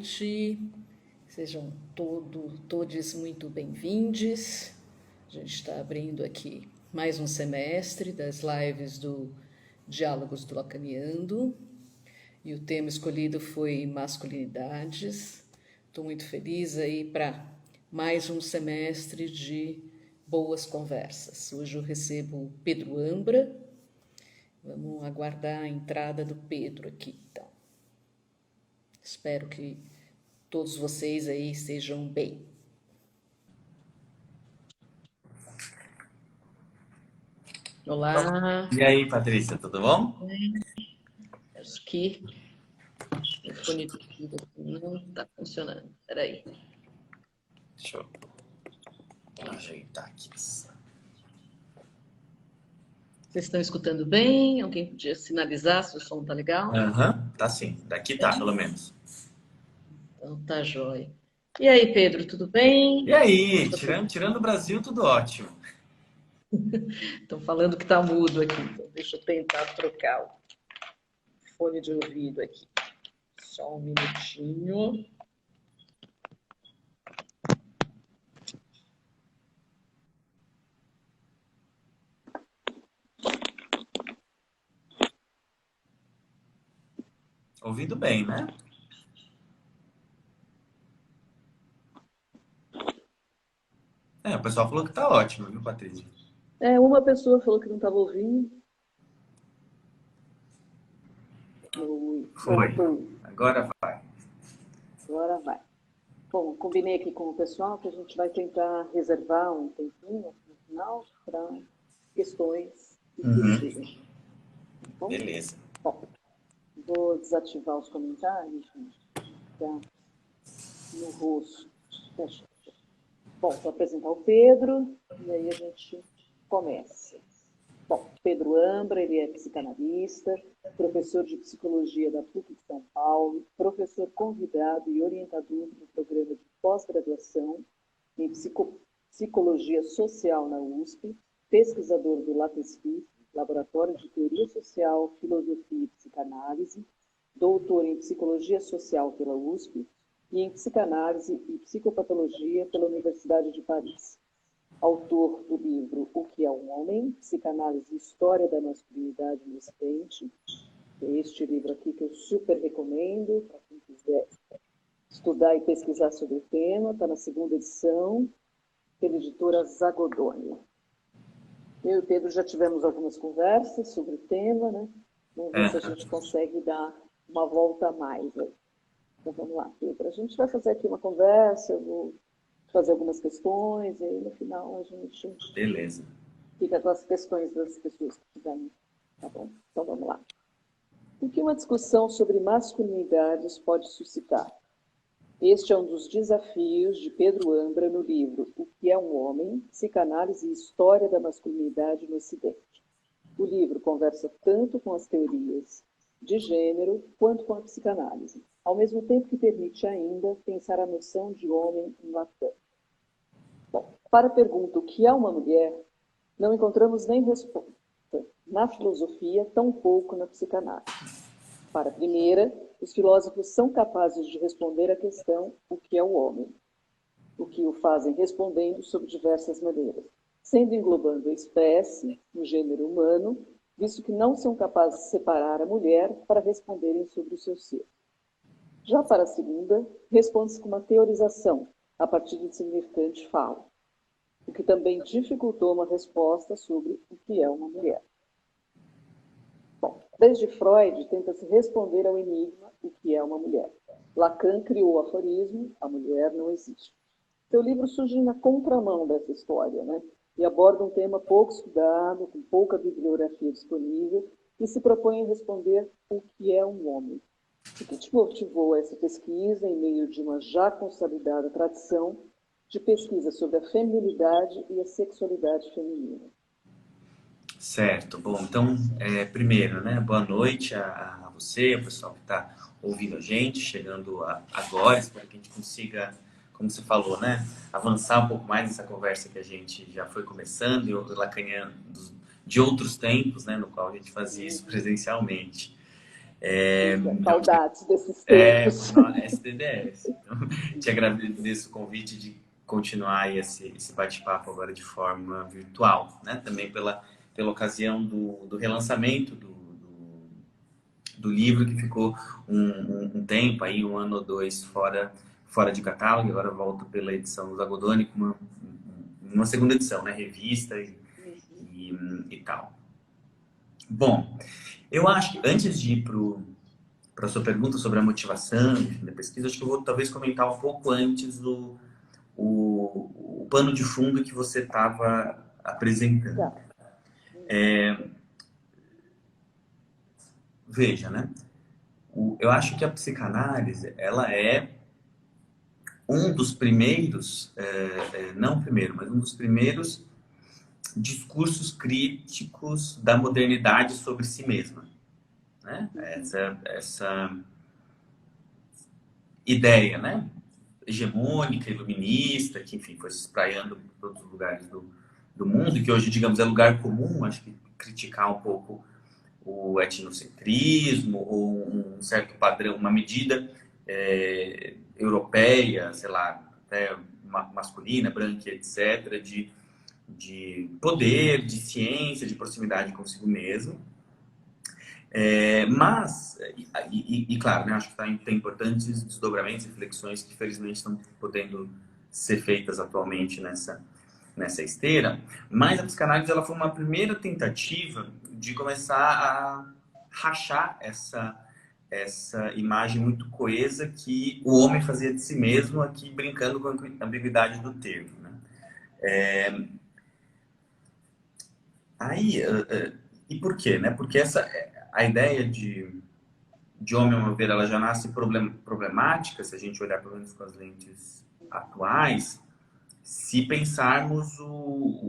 noite. Sejam todos muito bem-vindos. A gente está abrindo aqui mais um semestre das lives do Diálogos do Lacaneando. E o tema escolhido foi masculinidades. Estou muito feliz aí para mais um semestre de boas conversas. Hoje eu recebo o Pedro Ambra. Vamos aguardar a entrada do Pedro aqui, então. Espero que todos vocês aí estejam bem. Olá. E aí, Patrícia, tudo bom? Acho que o fone do ouvido não está funcionando. Espera aí. Deixa eu ajeitar aqui. Vocês estão escutando bem? Alguém podia sinalizar se o som tá legal? Tá sim. Daqui tá, pelo menos. Então tá jóia. E aí, Pedro, tudo bem? E aí, tirando o Brasil, tudo ótimo. Estão falando que tá mudo aqui, então deixa eu tentar trocar o fone de ouvido aqui. Só um minutinho. Ouvindo bem, né? O pessoal falou que tá ótimo, viu, Patrícia? Uma pessoa falou que não estava ouvindo. Foi. Agora vai. Agora vai. Bom, combinei aqui com o pessoal que a gente vai tentar reservar um tempinho no final para questões que surgirem. Bom? Beleza. Bom, vou desativar os comentários, gente, tá no rosto. Fecha. Bom, vou apresentar o Pedro e aí a gente começa. Bom, Pedro Ambra, ele é psicanalista, professor de psicologia da PUC de São Paulo, professor convidado e orientador do programa de pós-graduação em psicologia social na USP, pesquisador do LAPESFIP, Laboratório de Teoria Social, Filosofia e Psicanálise, doutor em psicologia social pela USP e em psicanálise e psicopatologia pela Universidade de Paris. Autor do livro O que é um Homem? Psicanálise e História da Masculinidade no Ocidente. É este livro aqui que eu super recomendo para quem quiser estudar e pesquisar sobre o tema. Está na segunda edição, pela editora Zagodoni. Eu e o Pedro já tivemos algumas conversas sobre o tema, né? Vamos ver se a gente consegue dar uma volta a mais. Né? Então vamos lá, Pedro. A gente vai fazer aqui uma conversa, eu vou fazer algumas questões, e aí no final a gente Beleza. Fica com as questões das pessoas que quiserem. Tá bom? Então vamos lá. O que uma discussão sobre masculinidades pode suscitar? Este é um dos desafios de Pedro Ambra no livro O que é um Homem? Psicanálise e História da Masculinidade no Ocidente. O livro conversa tanto com as teorias de gênero quanto com a psicanálise, ao mesmo tempo que permite ainda pensar a noção de homem em Lacan. Bom, para a pergunta o que é uma mulher, não encontramos nem resposta na filosofia, tampouco na psicanálise. Para a primeira, os filósofos são capazes de responder à questão o que é o homem, o que o fazem respondendo sob diversas maneiras, sendo englobando a espécie, o gênero humano, visto que não são capazes de separar a mulher para responderem sobre o seu ser. Já para a segunda, responde-se com uma teorização, a partir do significante falo, o que também dificultou uma resposta sobre o que é uma mulher. Bom, desde Freud tenta-se responder ao enigma o que é uma mulher. Lacan criou o aforismo, a mulher não existe. Seu livro surge na contramão dessa história, né? E aborda um tema pouco estudado, com pouca bibliografia disponível, e se propõe a responder o que é um homem. O que te motivou essa pesquisa em meio de uma já consolidada tradição de pesquisa sobre a feminilidade e a sexualidade feminina? Certo. Bom, então, primeiro, né, boa noite a você, ao pessoal que está ouvindo a gente, chegando agora. Espero que a gente consiga, como você falou, né, avançar um pouco mais nessa conversa que a gente já foi começando, e o lacaniano de outros tempos, né, no qual a gente fazia isso presencialmente. Saudades desses tempos. SDDS. Então, te agradeço o convite de continuar aí esse bate-papo agora de forma virtual, né? Também pela ocasião do relançamento do livro, que ficou um tempo, aí, 1 ano ou 2 fora de catálogo, e agora volta pela edição do Zagodoni com uma segunda edição, né? Revista e tal. Bom, eu acho que antes de ir para a sua pergunta sobre a motivação, enfim, da pesquisa, acho que eu vou talvez comentar um pouco antes o pano de fundo que você estava apresentando. Veja, né? Eu acho que a psicanálise, ela é um dos primeiros, não o primeiro, mas um dos primeiros discursos críticos da modernidade sobre si mesma, né? Essa ideia, né? Hegemônica, iluminista, que, enfim, foi se espraiando por todos os lugares do mundo, e que hoje, digamos, é lugar comum, acho que criticar um pouco o etnocentrismo, ou um certo padrão, uma medida europeia, sei lá, até masculina, branca, etc., de poder, de ciência, de proximidade consigo mesmo. Mas, claro, né, acho que tem importantes desdobramentos e reflexões que, felizmente, estão podendo ser feitas atualmente nessa esteira, mas a psicanálise ela foi uma primeira tentativa de começar a rachar essa imagem muito coesa que o homem fazia de si mesmo, aqui brincando com a ambiguidade do termo, né? E por quê, né? Porque a ideia de homem, ao meu ver, ela já nasce problemática, se a gente olhar pelo menos com as lentes atuais, se pensarmos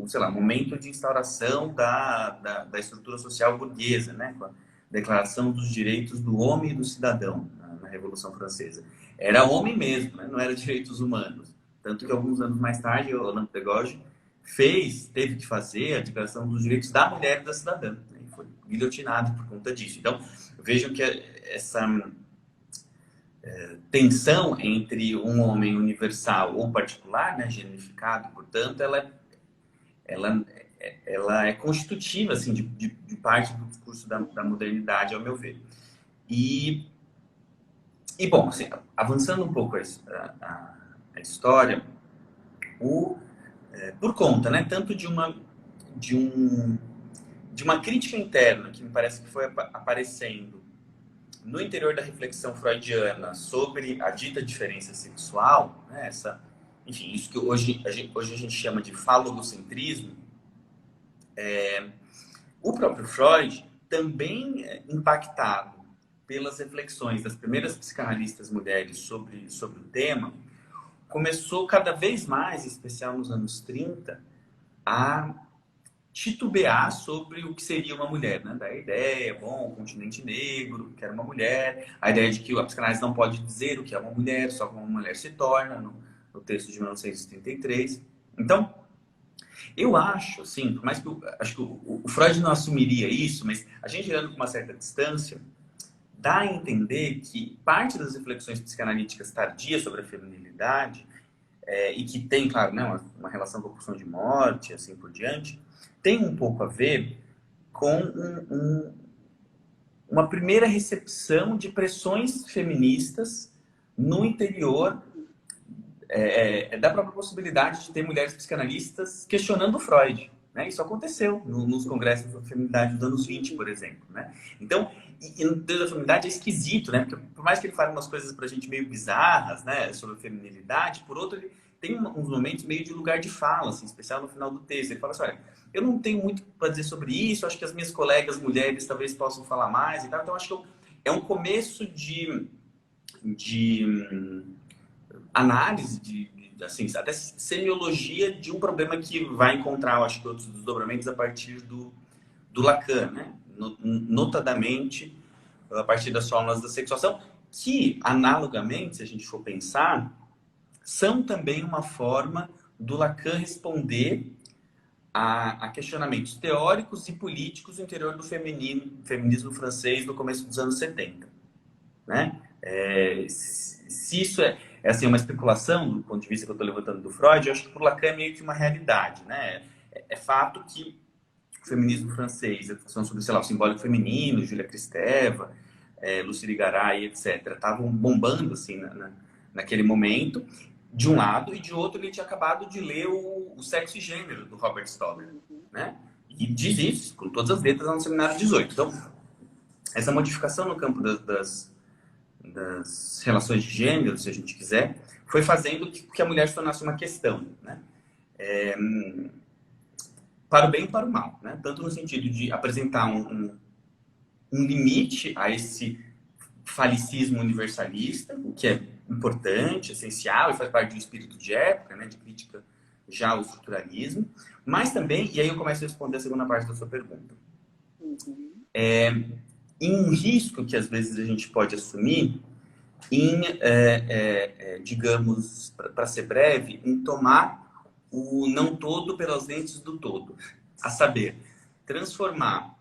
sei lá, momento de instauração da estrutura social burguesa, né? Com a Declaração dos Direitos do Homem e do Cidadão, na Revolução Francesa. Era homem mesmo, né? Não era direitos humanos. Tanto que alguns anos mais tarde, o Orlando Pegorgi teve que fazer a Declaração dos Direitos da Mulher e da Cidadã, né? E foi guilhotinado por conta disso. Então, vejam que essa tensão entre um homem universal ou particular, né, genificado, portanto, ela é constitutiva, assim, de parte do discurso da modernidade, ao meu ver. E bom, assim, avançando um pouco a história, por conta, né, tanto de uma crítica interna que me parece que foi aparecendo no interior da reflexão freudiana sobre a dita diferença sexual, né, enfim, isso que hoje a gente chama de falogocentrismo, o próprio Freud, também impactado pelas reflexões das primeiras psicanalistas mulheres sobre o tema, começou cada vez mais, em especial nos anos 30, a titubear sobre o que seria uma mulher, né? Da ideia, o continente negro, que era uma mulher, a ideia de que a psicanálise não pode dizer o que é uma mulher, só como uma mulher se torna, no texto de 1933. Então, eu acho, assim, por mais que acho que o Freud não assumiria isso, mas a gente olhando com uma certa distância, dá a entender que parte das reflexões psicanalíticas tardias sobre a feminilidade, e que tem, claro, né, uma relação com a pulsão de morte, assim por diante, tem um pouco a ver com uma primeira recepção de pressões feministas no interior da própria possibilidade de ter mulheres psicanalistas questionando Freud, né? Isso aconteceu nos congressos da feminilidade dos anos 20, por exemplo, né? Então, e no Deus da feminilidade é esquisito, né? Porque por mais que ele fale umas coisas pra gente meio bizarras, né, sobre a feminilidade, por outro, ele tem uns momentos meio de lugar de fala, assim, especial no final do texto. Ele fala assim, olha, eu não tenho muito para dizer sobre isso, acho que as minhas colegas mulheres talvez possam falar mais e tal. Então, acho que é um começo de análise, assim, até semiologia de um problema que vai encontrar, acho que, outros desdobramentos a partir do Lacan, né? Notadamente a partir das fórmulas da sexuação, que, analogamente, se a gente for pensar, são também uma forma do Lacan responder a questionamentos teóricos e políticos no interior do feminismo francês no começo dos anos 70. Né? Se isso é assim, uma especulação do ponto de vista que eu estou levantando do Freud, eu acho que por Lacan é meio que uma realidade. Né? É fato que o feminismo francês, a discussão sobre, sei lá, o simbólico feminino, Júlia Kristeva, Lucille Garay, etc., estavam bombando assim, naquele momento, de um lado, e de outro ele tinha acabado de ler o Sexo e Gênero, do Robert Stoller. Né? E diz isso, com todas as letras, no Seminário 18. Então, essa modificação no campo das relações de gênero, se a gente quiser, foi fazendo que a mulher se tornasse uma questão, né? Para o bem e para o mal, né? Tanto no sentido de apresentar um limite a esse falicismo universalista, o que é importante, essencial e faz parte do espírito de época, né? De crítica já ao estruturalismo, mas também, e aí eu começo a responder a segunda parte da sua pergunta, em um risco que às vezes a gente pode assumir em, digamos, para ser breve, em tomar o não todo pelas lentes do todo. A saber, transformar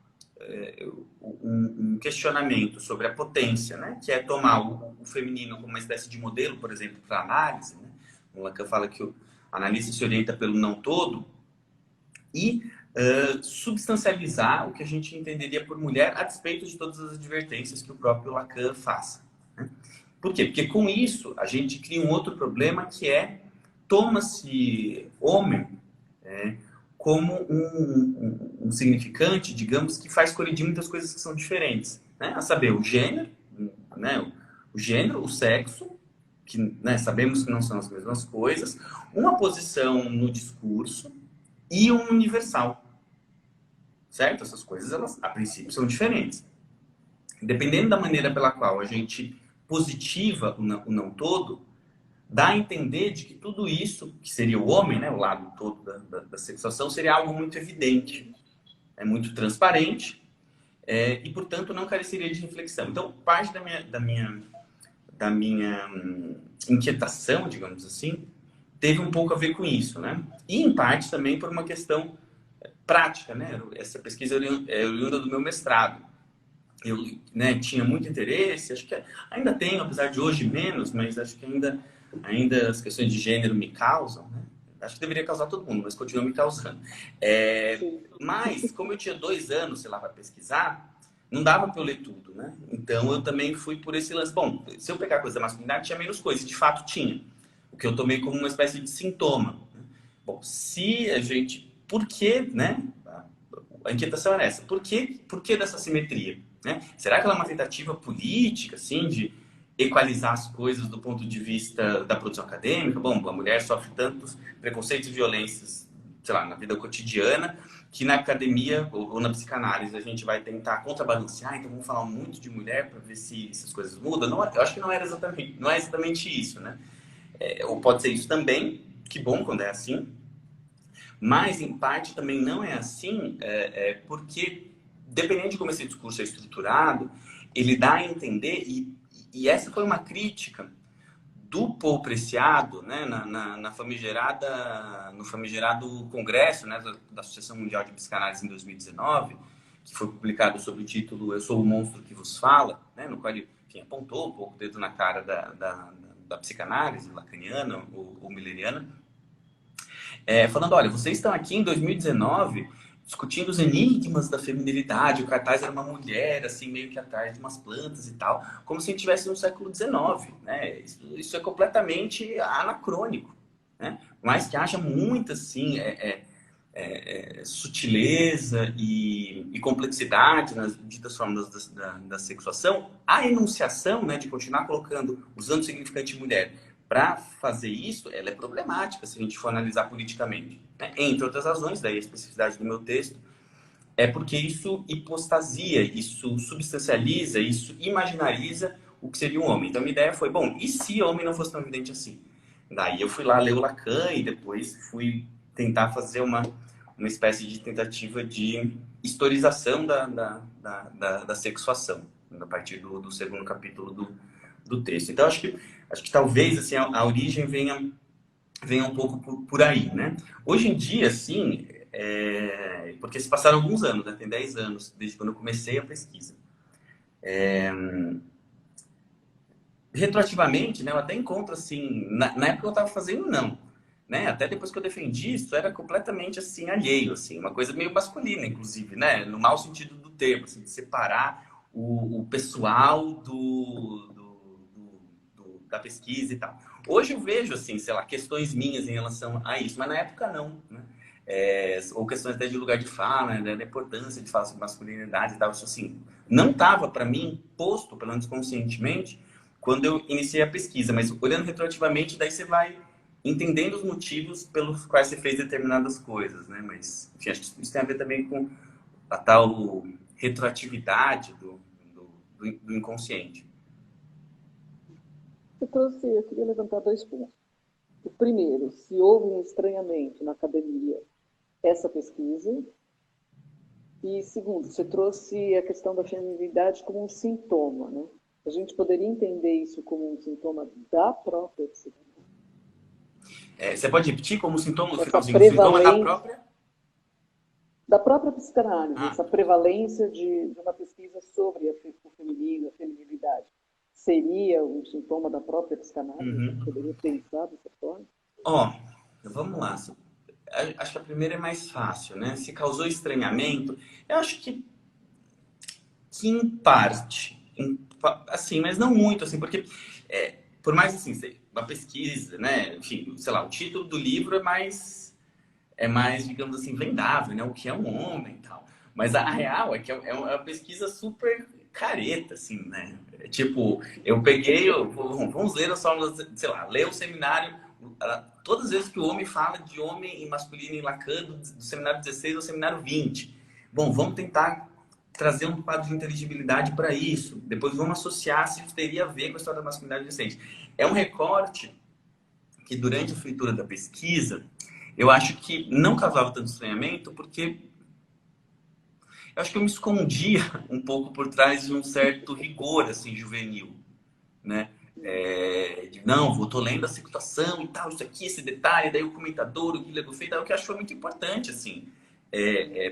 um questionamento sobre a potência, né, que é tomar o feminino como uma espécie de modelo, por exemplo, para análise. Né? O Lacan fala que o analista se orienta pelo não todo e substancializar o que a gente entenderia por mulher a despeito de todas as advertências que o próprio Lacan faz. Né? Por quê? Porque com isso a gente cria um outro problema que toma-se homem como um significante, digamos, que faz colidir muitas coisas que são diferentes. Né? A saber, o gênero, né? O gênero, o sexo, que né, sabemos que não são as mesmas coisas, uma posição no discurso e um universal. Certo? Essas coisas, elas, a princípio, são diferentes. Dependendo da maneira pela qual a gente positiva o não todo, dá a entender de que tudo isso, que seria o homem, né, o lado todo da sexuação, seria algo muito evidente, muito transparente, e, portanto, não careceria de reflexão. Então, parte da minha inquietação, digamos assim, teve um pouco a ver com isso, né? E, em parte, também por uma questão prática, né? Essa pesquisa é oriunda do meu mestrado. Eu tinha muito interesse, acho que ainda tenho, apesar de hoje menos, mas acho que ainda as questões de gênero me causam, né? Acho que deveria causar todo mundo, mas continua me causando. Mas, como eu tinha 2 anos, sei lá, para pesquisar, não dava para eu ler tudo, né? Então, eu também fui por esse lance. Bom, se eu pegar coisa da masculinidade, tinha menos coisa, de fato tinha. O que eu tomei como uma espécie de sintoma. Bom, se a gente... Por que, né? A inquietação era essa. Por que dessa simetria? Né? Será que ela é uma tentativa política, assim, de equalizar as coisas do ponto de vista da produção acadêmica? Bom, a mulher sofre tantos preconceitos e violências, sei lá, na vida cotidiana, que na academia ou na psicanálise a gente vai tentar contrabalancear, então vamos falar muito de mulher para ver se essas coisas mudam. Não, eu acho que não é exatamente isso, né? Ou pode ser isso também, que bom quando é assim, mas em parte também não é assim, porque dependendo de como esse discurso é estruturado, ele dá a entender, e essa foi uma crítica do Paul Preciado, né, no famigerado congresso, né, da Associação Mundial de Psicanálise em 2019, que foi publicado sob o título Eu Sou o Monstro que Vos Fala, né, no qual ele apontou um pouco o dedo na cara da psicanálise lacaniana ou milleriana, falando, olha, vocês estão aqui em 2019 discutindo os enigmas da feminilidade, o cartaz era uma mulher, assim, meio que atrás de umas plantas e tal, como se a gente estivesse no século XIX, né? Isso é completamente anacrônico, né? Mas que haja muita, assim, sutileza e complexidade nas ditas formas da sexuação, a enunciação, né, de continuar usando o significante mulher para fazer isso, ela é problemática se a gente for analisar politicamente. Né? Entre outras razões, daí a especificidade do meu texto, é porque isso hipostasia, isso substancializa, isso imaginariza o que seria um homem. Então, a minha ideia foi, bom, e se homem não fosse tão evidente assim? Daí eu fui lá ler o Lacan e depois fui tentar fazer uma espécie de tentativa de historização da sexuação, a partir do segundo capítulo do texto. Então, acho que talvez assim, a origem venha um pouco por aí, né? Hoje em dia, assim, porque se passaram alguns anos, né? Tem 10 anos, desde quando eu comecei a pesquisa. Retroativamente, né, eu até encontro assim, na época eu estava fazendo não, né? Até depois que eu defendi isso, era completamente assim alheio, assim, uma coisa meio masculina, inclusive, né? No mau sentido do termo, assim, de separar o pessoal da pesquisa e tal. Hoje eu vejo assim, sei lá, questões minhas em relação a isso, mas na época não, né? Ou questões até de lugar de fala, né, da importância de falar sobre masculinidade e tal, isso assim, não estava para mim posto, pelo menos conscientemente, quando eu iniciei a pesquisa, mas olhando retroativamente, daí você vai entendendo os motivos pelos quais você fez determinadas coisas, né? Mas, enfim, acho que isso tem a ver também com a tal retroatividade do inconsciente. Eu queria levantar 2 pontos. O primeiro, se houve um estranhamento na academia essa pesquisa. E segundo, você trouxe a questão da feminilidade como um sintoma, né? A gente poderia entender isso como um sintoma da própria psicanálise. Você pode repetir como sintoma no Essa finalzinho? O sintoma da própria psicanálise, Ah, essa prevalência de uma pesquisa sobre o feminino, a feminilidade. Seria um sintoma da própria psicanálise? A gente uhum. poderia pensar dessa forma? Ó, vamos lá. Acho que a primeira é mais fácil, né? Se causou estranhamento, eu acho que em parte, assim, mas não muito, assim, porque por mais assim, uma pesquisa, né? Enfim, sei lá, o título do livro é mais, digamos assim, vendável, né? O que é um homem e tal. Mas a real é que é uma pesquisa super careta, assim, né? Tipo, eu peguei, vamos ler as fórmulas, sei lá, ler o seminário, todas as vezes que o homem fala de homem e masculino em Lacan, do seminário 16 ao seminário 20. Bom, vamos tentar trazer um quadro de inteligibilidade para isso. Depois vamos associar se isso teria a ver com a história da masculinidade recente. É um recorte que durante a feitura da pesquisa, eu acho que não causava tanto estranhamento, porque eu acho que eu me escondia um pouco por trás de um certo rigor, assim, juvenil, né? Não, tô lendo a situação e tal, isso aqui, esse detalhe, daí o comentador, o Guilherme Feita, o que eu acho que foi muito importante, assim,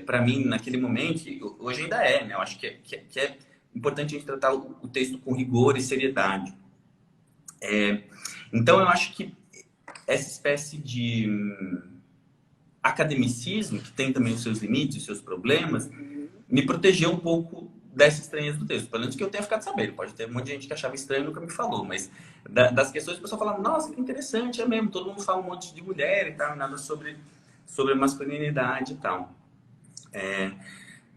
para mim, naquele momento, hoje ainda é, né? Eu acho que é importante a gente tratar o texto com rigor e seriedade. Então, eu acho que essa espécie de academicismo, que tem também os seus limites, os seus problemas, me protegeu um pouco dessa estranheza do texto. Pelo menos que eu tenha ficado sabendo. Pode ter um monte de gente que achava estranho e nunca me falou, mas das questões, o pessoal falava, nossa, que interessante, é mesmo, todo mundo fala um monte de mulher e tal, nada sobre masculinidade e tal.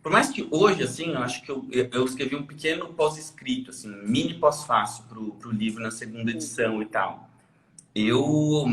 Por mais que hoje, assim, eu acho que eu escrevi um pequeno pós-escrito, assim, um mini pós-fácil pro livro na segunda edição e tal. Eu,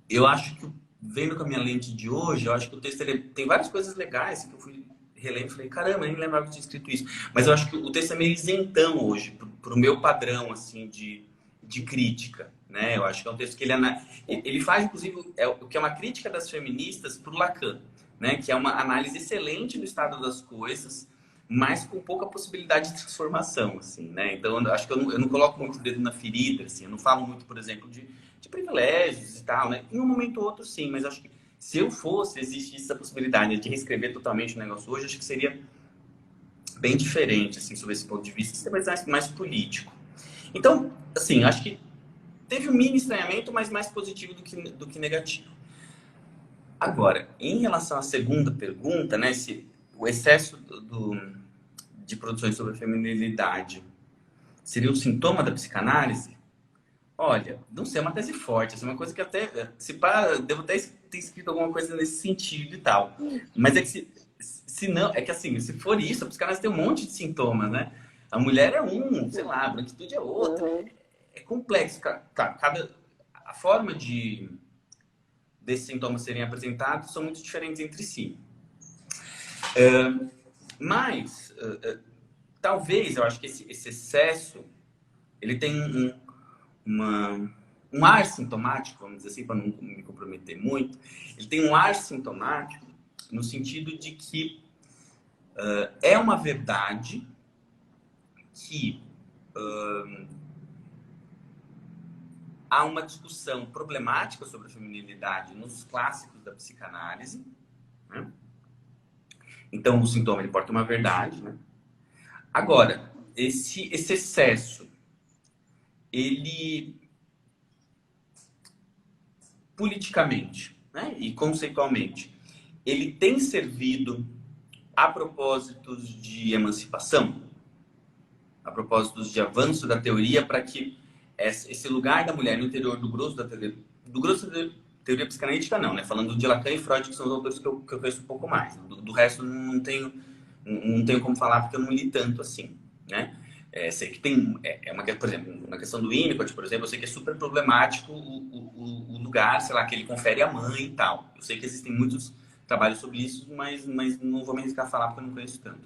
eu acho que, vendo com a minha lente de hoje, eu acho que o texto tem várias coisas legais que eu fui relendo e falei, caramba, eu nem lembrava que tinha escrito isso. Mas eu acho que o texto é meio isentão hoje, pro meu padrão, assim, de crítica, né? Eu acho que é um texto que ele faz, inclusive, o que é uma crítica das feministas pro Lacan, né? Que é uma análise excelente do estado das coisas, mas com pouca possibilidade de transformação, assim, né? Então, eu acho que eu não coloco muito o dedo na ferida, assim, eu não falo muito, por exemplo, de privilégios e tal, né? Em um momento ou outro, sim, mas acho que se eu fosse, existisse essa possibilidade de reescrever totalmente o negócio hoje, acho que seria bem diferente, assim, sobre esse ponto de vista, seria mais político. Então, assim, acho que teve um mini estranhamento, mas mais positivo do que negativo. Agora, em relação à segunda pergunta, né, o excesso de produções sobre a feminilidade seria um sintoma da psicanálise? Olha, não sei, é uma tese forte, é uma coisa que até, se pá, devo até ter escrito alguma coisa nesse sentido e tal. Mas é que se não, é que assim, se for isso, a psicanálise tem um monte de sintomas, né? A mulher é um, sei lá, a branquitude é outra. Uhum. É complexo, a forma desses sintomas serem apresentados são muito diferentes entre si. Mas, talvez, eu acho que esse excesso, ele tem um ar sintomático, vamos dizer assim, para não me comprometer muito, ele tem um ar sintomático no sentido de que é uma verdade que há uma discussão problemática sobre a feminilidade nos clássicos da psicanálise, né? Então, o sintoma ele porta uma verdade, né? Agora, esse excesso, ele politicamente, né, e conceitualmente, ele tem servido a propósitos de emancipação, a propósitos de avanço da teoria para que esse lugar da mulher no interior do grosso da teoria psicanalítica não, né? Falando de Lacan e Freud, que são os autores que eu conheço um pouco mais. Do resto não tenho como falar porque eu não li tanto assim, né? Sei que tem, por exemplo, na questão do Winnicott, por exemplo, eu sei que é super problemático o lugar, sei lá, que ele confere à mãe e tal. Eu sei que existem muitos trabalhos sobre isso, mas não vou me arriscar a falar porque eu não conheço tanto.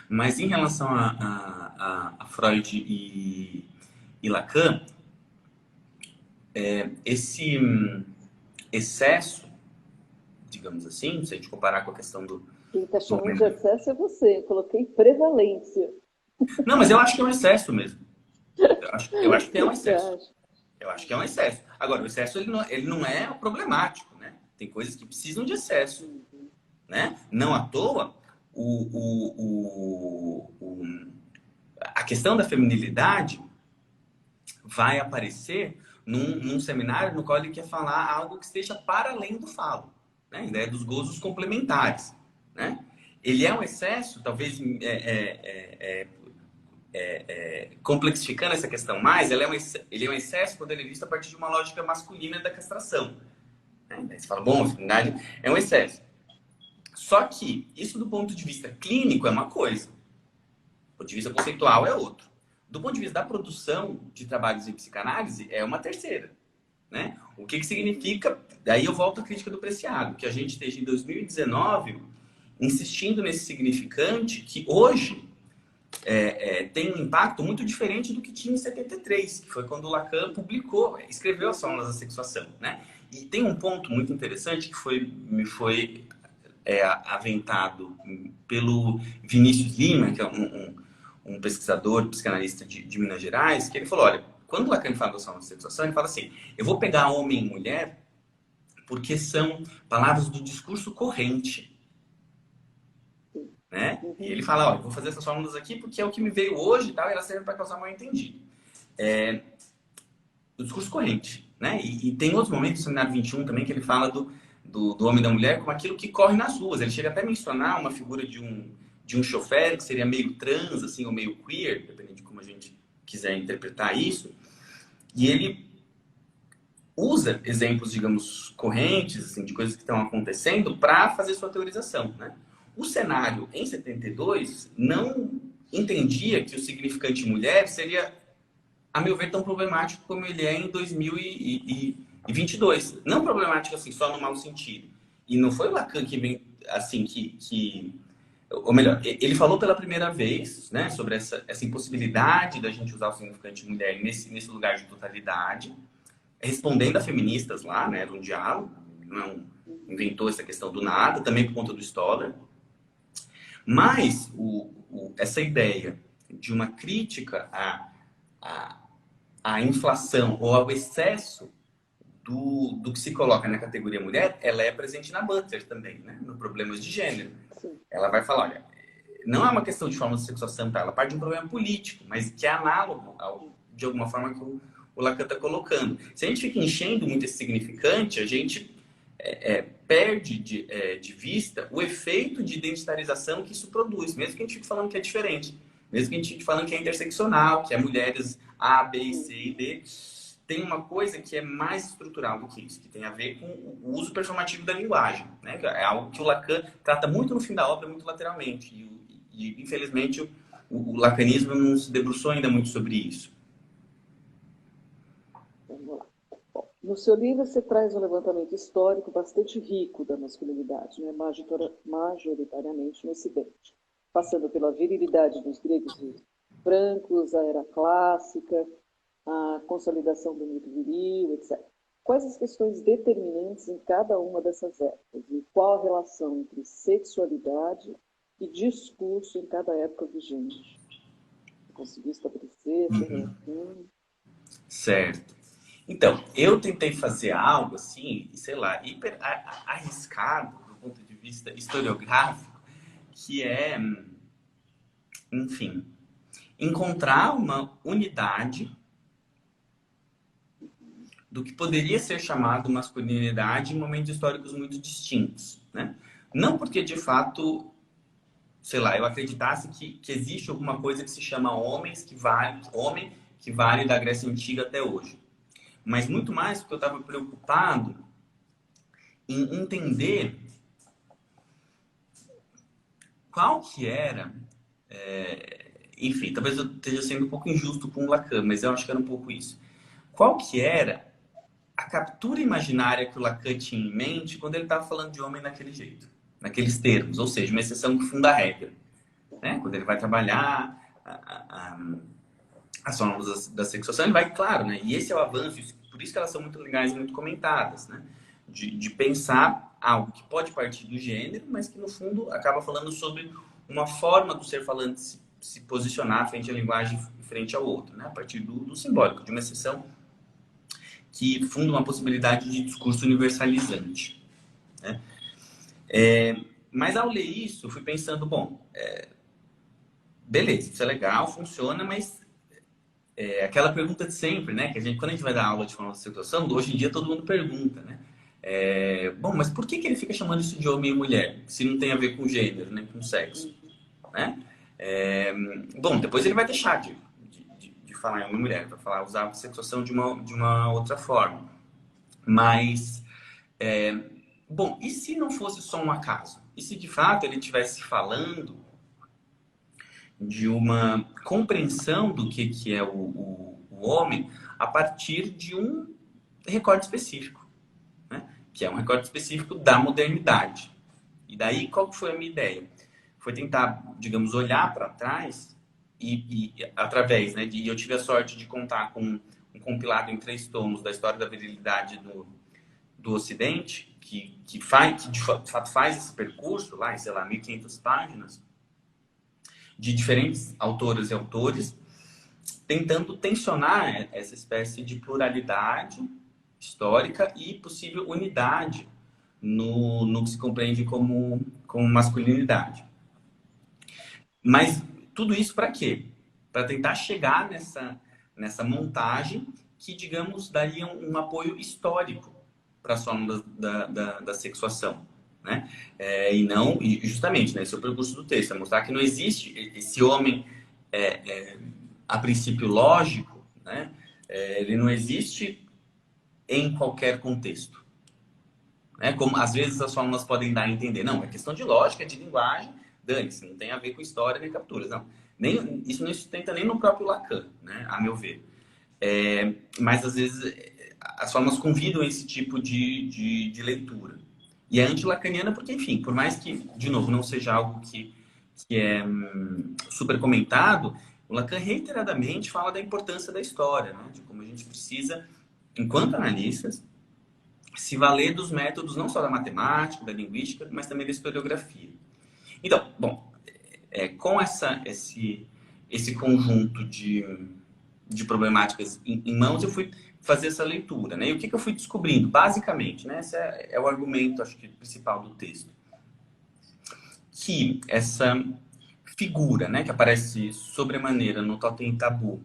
Mas em relação a Freud e Lacan, esse excesso, digamos assim, se a gente comparar com a questão do Quem está chamando de excesso é você. Eu coloquei prevalência. Não, mas eu acho que é um excesso mesmo. Eu acho que é um Você excesso. acha? Eu acho que é um excesso. Agora, o excesso ele não é problemático, né? Tem coisas que precisam de excesso, né? Não à toa, a questão da feminilidade vai aparecer num seminário no qual ele quer falar algo que esteja para além do falo, né? A ideia dos gozos complementares, né? Ele é um excesso, talvez complexificando essa questão mais, ele é um excesso quando ele é visto a partir de uma lógica masculina da castração, né? Daí você fala, bom, a feminilidade é um excesso. Só que isso do ponto de vista clínico é uma coisa, do ponto de vista conceitual é outro. Do ponto de vista da produção de trabalhos em psicanálise é uma terceira, né? O que significa, daí eu volto à crítica do Preciado, que a gente esteja em 2019 insistindo nesse significante que hoje tem um impacto muito diferente do que tinha em 73, que foi quando o Lacan escreveu as fórmulas da sexuação, né? E tem um ponto muito interessante que me foi aventado pelo Vinícius Lima, que é um pesquisador, psicanalista de Minas Gerais, que ele falou, olha, quando o Lacan fala da fórmula da sexuação, ele fala assim, eu vou pegar homem e mulher porque são palavras do discurso corrente, né? E ele fala, ó, eu vou fazer essas fórmulas aqui porque é o que me veio hoje e tal, e elas servem para causar mal entendido. O discurso corrente, né? E tem outros momentos, no Seminário 21 também, que ele fala do homem e da mulher como aquilo que corre nas ruas. Ele chega até a mencionar uma figura de um chofer que seria meio trans, assim, ou meio queer, dependendo de como a gente quiser interpretar isso. E ele usa exemplos, digamos, correntes, assim, de coisas que estão acontecendo para fazer sua teorização, né? O cenário, em 72, não entendia que o significante mulher seria, a meu ver, tão problemático como ele é em 2022. Não problemático, assim, só no mau sentido. E não foi o Lacan que vem, assim, ou melhor, ele falou pela primeira vez, né, sobre essa impossibilidade da gente usar o significante mulher nesse lugar de totalidade, respondendo a feministas lá, né, era um diálogo, não inventou essa questão do nada, também por conta do Stoller. Mas essa ideia de uma crítica à inflação ou ao excesso do que se coloca na categoria mulher, ela é presente na Butler também, né, no Problemas de Gênero. Sim. Ela vai falar, olha, não é uma questão de forma de sexuação, tá? Ela parte de um problema político, mas que é análogo de alguma forma que o Lacan está colocando. Se a gente fica enchendo muito esse significante, a gente perde de vista o efeito de identitarização que isso produz, mesmo que a gente fique falando que é diferente, mesmo que a gente fique falando que é interseccional, que é mulheres A, B, C e D, tem uma coisa que é mais estrutural do que isso, que tem a ver com o uso performativo da linguagem, né? É algo que o Lacan trata muito no fim da obra, muito lateralmente, e infelizmente o lacanismo não se debruçou ainda muito sobre isso. Vamos lá. Bom, no seu livro você traz um levantamento histórico bastante rico da masculinidade, né? Majoritariamente no Ocidente, passando pela virilidade dos gregos brancos, a era clássica, a consolidação do mito viril, etc. Quais as questões determinantes em cada uma dessas épocas e qual a relação entre sexualidade e discurso em cada época vigente? Conseguiu estabelecer essa relação? Certo. Então, eu tentei fazer algo assim, sei lá, hiper arriscado do vista historiográfico, que é, enfim, encontrar uma unidade do que poderia ser chamado masculinidade em momentos históricos muito distintos, né? Não porque, de fato, sei lá, eu acreditasse que existe alguma coisa que se chama homem que vale da Grécia Antiga até hoje. Mas muito mais porque eu estava preocupado em entender qual que era... enfim, talvez eu esteja sendo um pouco injusto com o Lacan, mas eu acho que era um pouco isso. Qual que era a captura imaginária que o Lacan tinha em mente quando ele estava falando de homem daquele jeito, naqueles termos, ou seja, uma exceção que funda a regra, né? Quando ele vai trabalhar as formas da sexuação, ele vai, claro, né? E esse é o avanço, por isso que elas são muito legais e muito comentadas, né? De pensar algo que pode partir do gênero, mas que no fundo acaba falando sobre uma forma do ser falante se posicionar frente à linguagem e frente ao outro, né? A partir do simbólico, de uma exceção que funda uma possibilidade de discurso universalizante, né? Mas ao ler isso, eu fui pensando, bom, beleza, isso é legal, funciona, mas aquela pergunta de sempre, né? Que a gente, quando a gente vai dar aula de forma de situação, hoje em dia todo mundo pergunta, né? Bom, mas por que ele fica chamando isso de homem e mulher? Se não tem a ver com gênero, né? Com sexo, né? Bom, depois ele vai deixar de falar em homem e mulher, vai usar a sexuação de uma outra forma. Mas, bom, e se não fosse só um acaso? E se de fato ele estivesse falando de uma compreensão do que é o homem a partir de um recorte específico, né? Que é um recorte específico da modernidade. E daí, qual foi a minha ideia? Foi tentar, digamos, olhar para trás e através, né, eu tive a sorte de contar com um compilado em 3 tomos da história da virilidade do Ocidente, que de fato faz esse percurso lá, em, sei lá, 1.500 páginas, de diferentes autoras e autores, tentando tensionar essa espécie de pluralidade histórica e possível unidade no que se compreende como masculinidade. Mas tudo isso para quê? Para tentar chegar nessa montagem que, digamos, daria um apoio histórico para as formas da sexuação, né? E justamente, né, esse é o percurso do texto, é mostrar que não existe esse homem a princípio lógico, né? Ele não existe em qualquer contexto, né? Como às vezes as formas podem dar a entender, não, é questão de lógica, de linguagem, dane-se, não tem a ver com história nem capturas, não. Isso não se sustenta nem no próprio Lacan, né, a meu ver. Mas às vezes as formas convidam esse tipo de leitura. E é anti-lacaniana porque, enfim, por mais que, de novo, não seja algo que é super comentado, o Lacan reiteradamente fala da importância da história, né? De como a gente precisa, enquanto analistas, se valer dos métodos não só da matemática, da linguística, mas também da historiografia. Então, bom, com esse conjunto de problemáticas em mãos, eu fui fazer essa leitura, né? E o que eu fui descobrindo? Basicamente, né? Esse é o argumento, acho que, principal do texto. Que essa figura, né, que aparece sobremaneira no Totem e Tabu,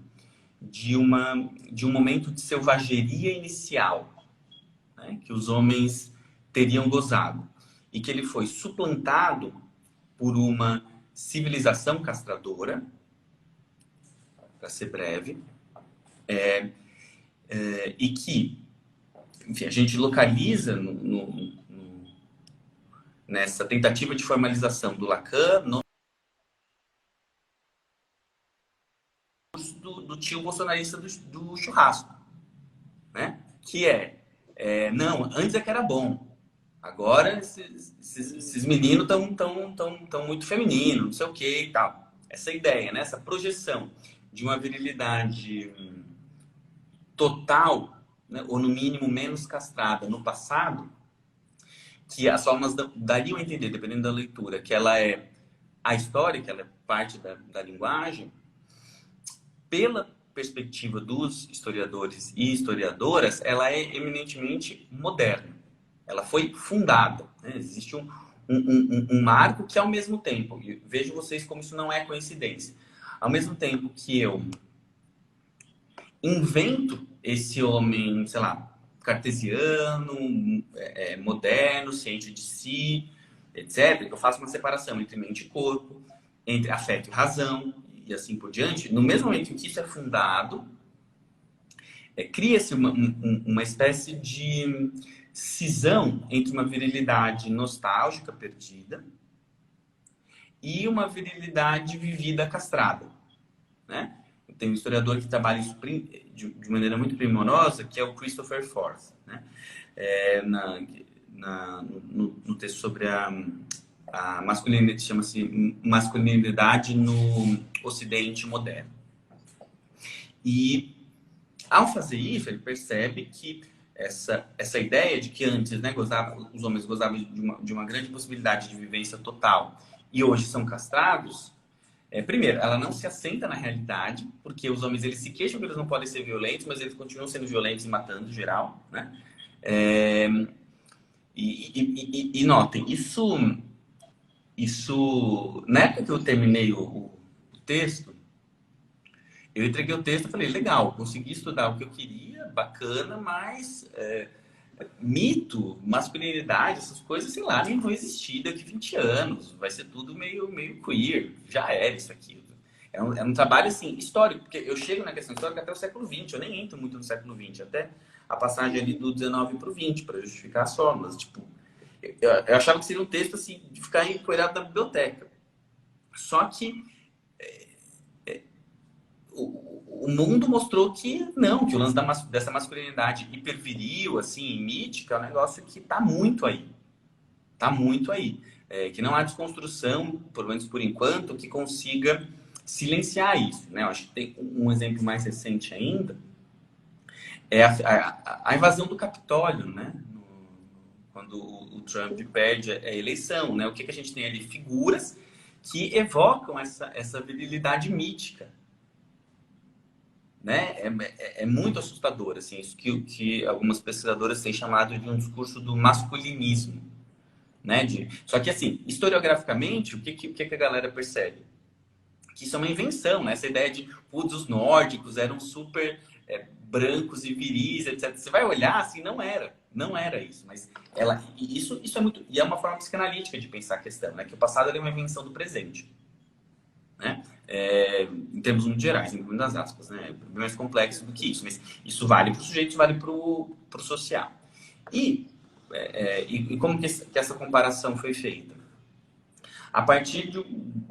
de um momento de selvageria inicial, né, que os homens teriam gozado, e que ele foi suplantado por uma civilização castradora, para ser breve, e que, enfim, a gente localiza nessa tentativa de formalização do Lacan do tio bolsonarista do churrasco, né? Que não, antes é que era bom, agora esses meninos tão muito femininos, não sei o que e tal. Essa ideia, né? Essa projeção de uma virilidade total, né? Ou no mínimo menos castrada no passado, que as formas dariam a entender, dependendo da leitura, que ela é a história, que ela é parte da linguagem, pela perspectiva dos historiadores e historiadoras, ela é eminentemente moderna. Ela foi fundada, né? Existe um marco que, ao mesmo tempo, e vejo vocês como isso não é coincidência, ao mesmo tempo que eu invento esse homem, sei lá, cartesiano, moderno, ciente de si, etc., que eu faço uma separação entre mente e corpo, entre afeto e razão, e assim por diante, no mesmo momento em que isso é fundado, cria-se uma espécie de cisão entre uma virilidade nostálgica perdida e uma virilidade vivida castrada, né? Tem um historiador que trabalha isso de maneira muito primorosa, que é o Christopher Forth, né? No texto sobre a masculinidade, chama-se Masculinidade no Ocidente Moderno. E, ao fazer isso, ele percebe que essa ideia de que antes, né, os homens gozavam de uma grande possibilidade de vivência total e hoje são castrados, primeiro, ela não se assenta na realidade, porque os homens eles se queixam que eles não podem ser violentos, mas eles continuam sendo violentos e matando geral, né? E notem, na época que eu terminei o texto, eu entreguei o texto e falei, legal, consegui estudar o que eu queria, bacana, mas mito, masculinidade, essas coisas, sei lá, nem vão existir daqui 20 anos. Vai ser tudo meio queer. Já era isso aqui. É um trabalho, assim, histórico, porque eu chego na questão histórica até o século XX. Eu nem entro muito no século XX, até a passagem ali do 19 para o 20, para justificar as fórmulas. Tipo, eu achava que seria um texto, assim, de ficar empoeirado na biblioteca. Só que o mundo mostrou que não, que o lance dessa masculinidade hiperviril, assim, mítica, é um negócio que tá muito aí. Tá muito aí. Que não há desconstrução, pelo menos por enquanto, que consiga silenciar isso, né? Eu acho que tem um exemplo mais recente ainda, é a invasão do Capitólio, né? Quando o Trump perde a eleição, né? O que a gente tem ali? Figuras que evocam essa virilidade mítica, né? É muito assustador, assim, isso que algumas pesquisadoras têm chamado de um discurso do masculinismo, né? Só que, assim, historiograficamente, o que a galera percebe? Que isso é uma invenção, né? Essa ideia de, putz, os nórdicos eram super brancos e viris, etc. Você vai olhar, assim, não era isso, mas isso é muito, e é uma forma psicanalítica de pensar a questão, né? Que o passado é uma invenção do presente, né? Em termos muito gerais, incluindo as aspas, né? É bem mais complexo do que isso, mas isso vale para o sujeito, isso vale para o social. E como que essa comparação foi feita? A partir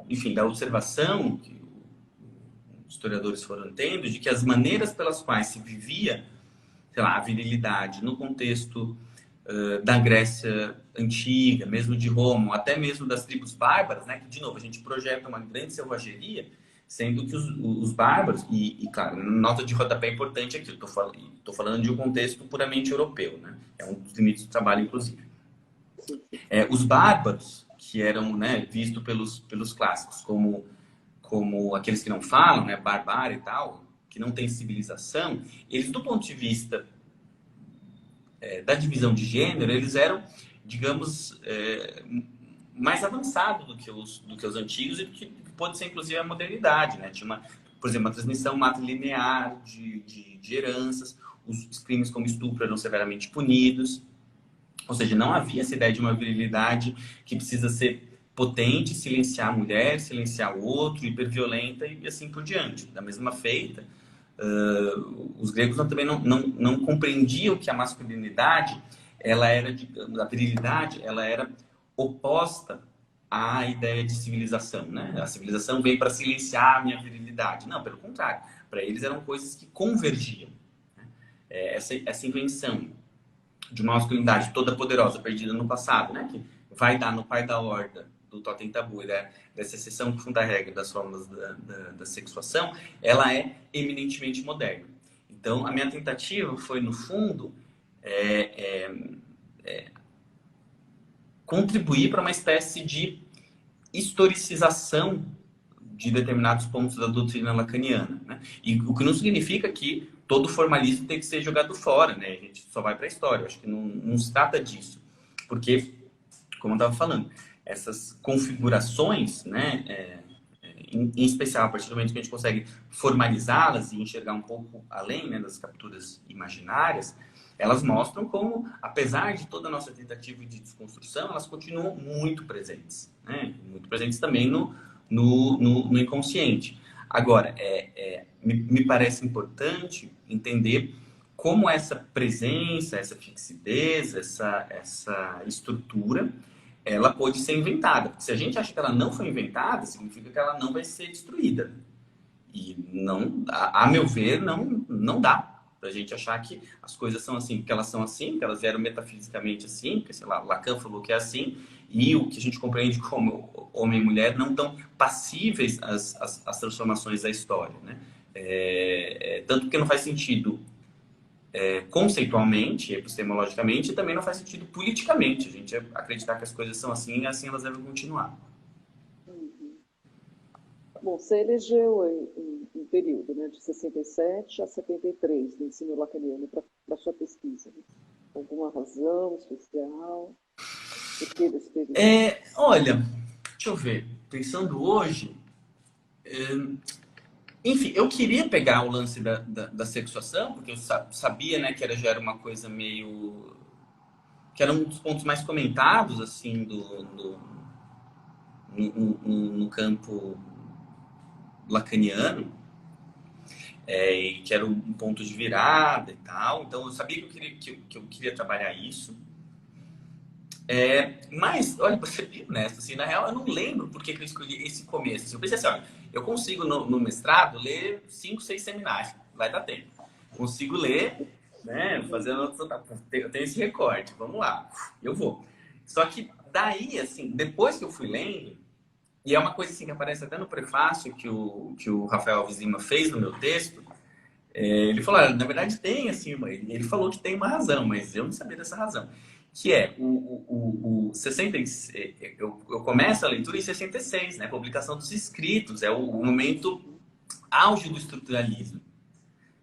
enfim, da observação que os historiadores foram tendo de que as maneiras pelas quais se vivia, sei lá, a virilidade no contexto da Grécia Antiga, mesmo de Roma, até mesmo das tribos bárbaras, né? Que, de novo, a gente projeta uma grande selvageria, sendo que os bárbaros, e claro, nota de rodapé importante aqui, eu estou falando de um contexto puramente europeu, né? É um dos limites do trabalho, inclusive. Os bárbaros, que eram, né, vistos pelos clássicos como aqueles que não falam, né, barbárie e tal, que não tem civilização, eles, do ponto de vista da divisão de gênero, eles eram, digamos, mais avançados do que os antigos e que pode ser, inclusive, a modernidade, né? Tinha, por exemplo, uma transmissão matrilinear de heranças, os crimes como estupro eram severamente punidos, ou seja, não havia essa ideia de uma virilidade que precisa ser potente, silenciar a mulher, silenciar o outro, hiperviolenta e assim por diante. Da mesma feita, os gregos também não compreendiam que a masculinidade, ela era, digamos, a virilidade, ela era oposta à ideia de civilização, né? A civilização veio para silenciar a minha virilidade. Não, pelo contrário. Para eles eram coisas que convergiam. Né? Essa invenção de uma masculinidade toda poderosa, perdida no passado, né? Que vai dar no pai da horda do Totem Tabu e dessa exceção que funda a regra das formas da sexuação, ela é eminentemente moderna. Então, a minha tentativa foi, no fundo, contribuir para uma espécie de historicização de determinados pontos da doutrina lacaniana, né? E o que não significa que todo formalismo tem que ser jogado fora, né? A gente só vai para a história. Eu acho que não se trata disso. Porque, como eu estava falando, essas configurações, né, em especial, a partir do momento que a gente consegue formalizá-las e enxergar um pouco além, né, das capturas imaginárias, elas mostram como, apesar de toda a nossa tentativa de desconstrução, elas continuam muito presentes, né? Muito presentes também no inconsciente. Agora, me parece importante entender como essa presença, essa fixidez, essa estrutura, ela pode ser inventada. Porque se a gente acha que ela não foi inventada, significa que ela não vai ser destruída. E não, a meu ver, não dá pra gente achar que as coisas são assim, porque elas são assim, porque elas vieram metafisicamente assim, porque, sei lá, Lacan falou que é assim, e o que a gente compreende como homem e mulher não tão passíveis às transformações da história, né? Tanto que não faz sentido conceitualmente, epistemologicamente, e também não faz sentido politicamente. A gente acreditar que as coisas são assim e assim elas devem continuar. Bom, você elegeu um período, né, de 67 a 73 do ensino lacaniano para sua pesquisa. Né? Alguma razão especial? Por que desse período? Olha, deixa eu ver. Pensando hoje, enfim, eu queria pegar o lance da sexuação, porque eu sabia, né, que já era uma coisa meio... que era um dos pontos mais comentados, assim, no campo lacaniano, e que era um ponto de virada e tal. Então, eu sabia que eu queria trabalhar isso. Mas, olha, pra ser bem honesto, assim, na real, eu não lembro por que eu escolhi esse começo. Assim, eu pensei assim, olha, eu consigo no mestrado ler 5, 6 seminários, vai dar tempo. Consigo ler, né, fazendo... Eu tenho esse recorte, vamos lá, eu vou. Só que daí, assim, depois que eu fui lendo, e é uma coisa assim que aparece até no prefácio que o Rafael Alves Lima fez no meu texto, ele falou, olha, na verdade tem, assim, ele falou que tem uma razão, mas eu não sabia dessa razão. Que é o 66, eu começo a leitura em 66, né? Publicação dos escritos, é o momento auge do estruturalismo,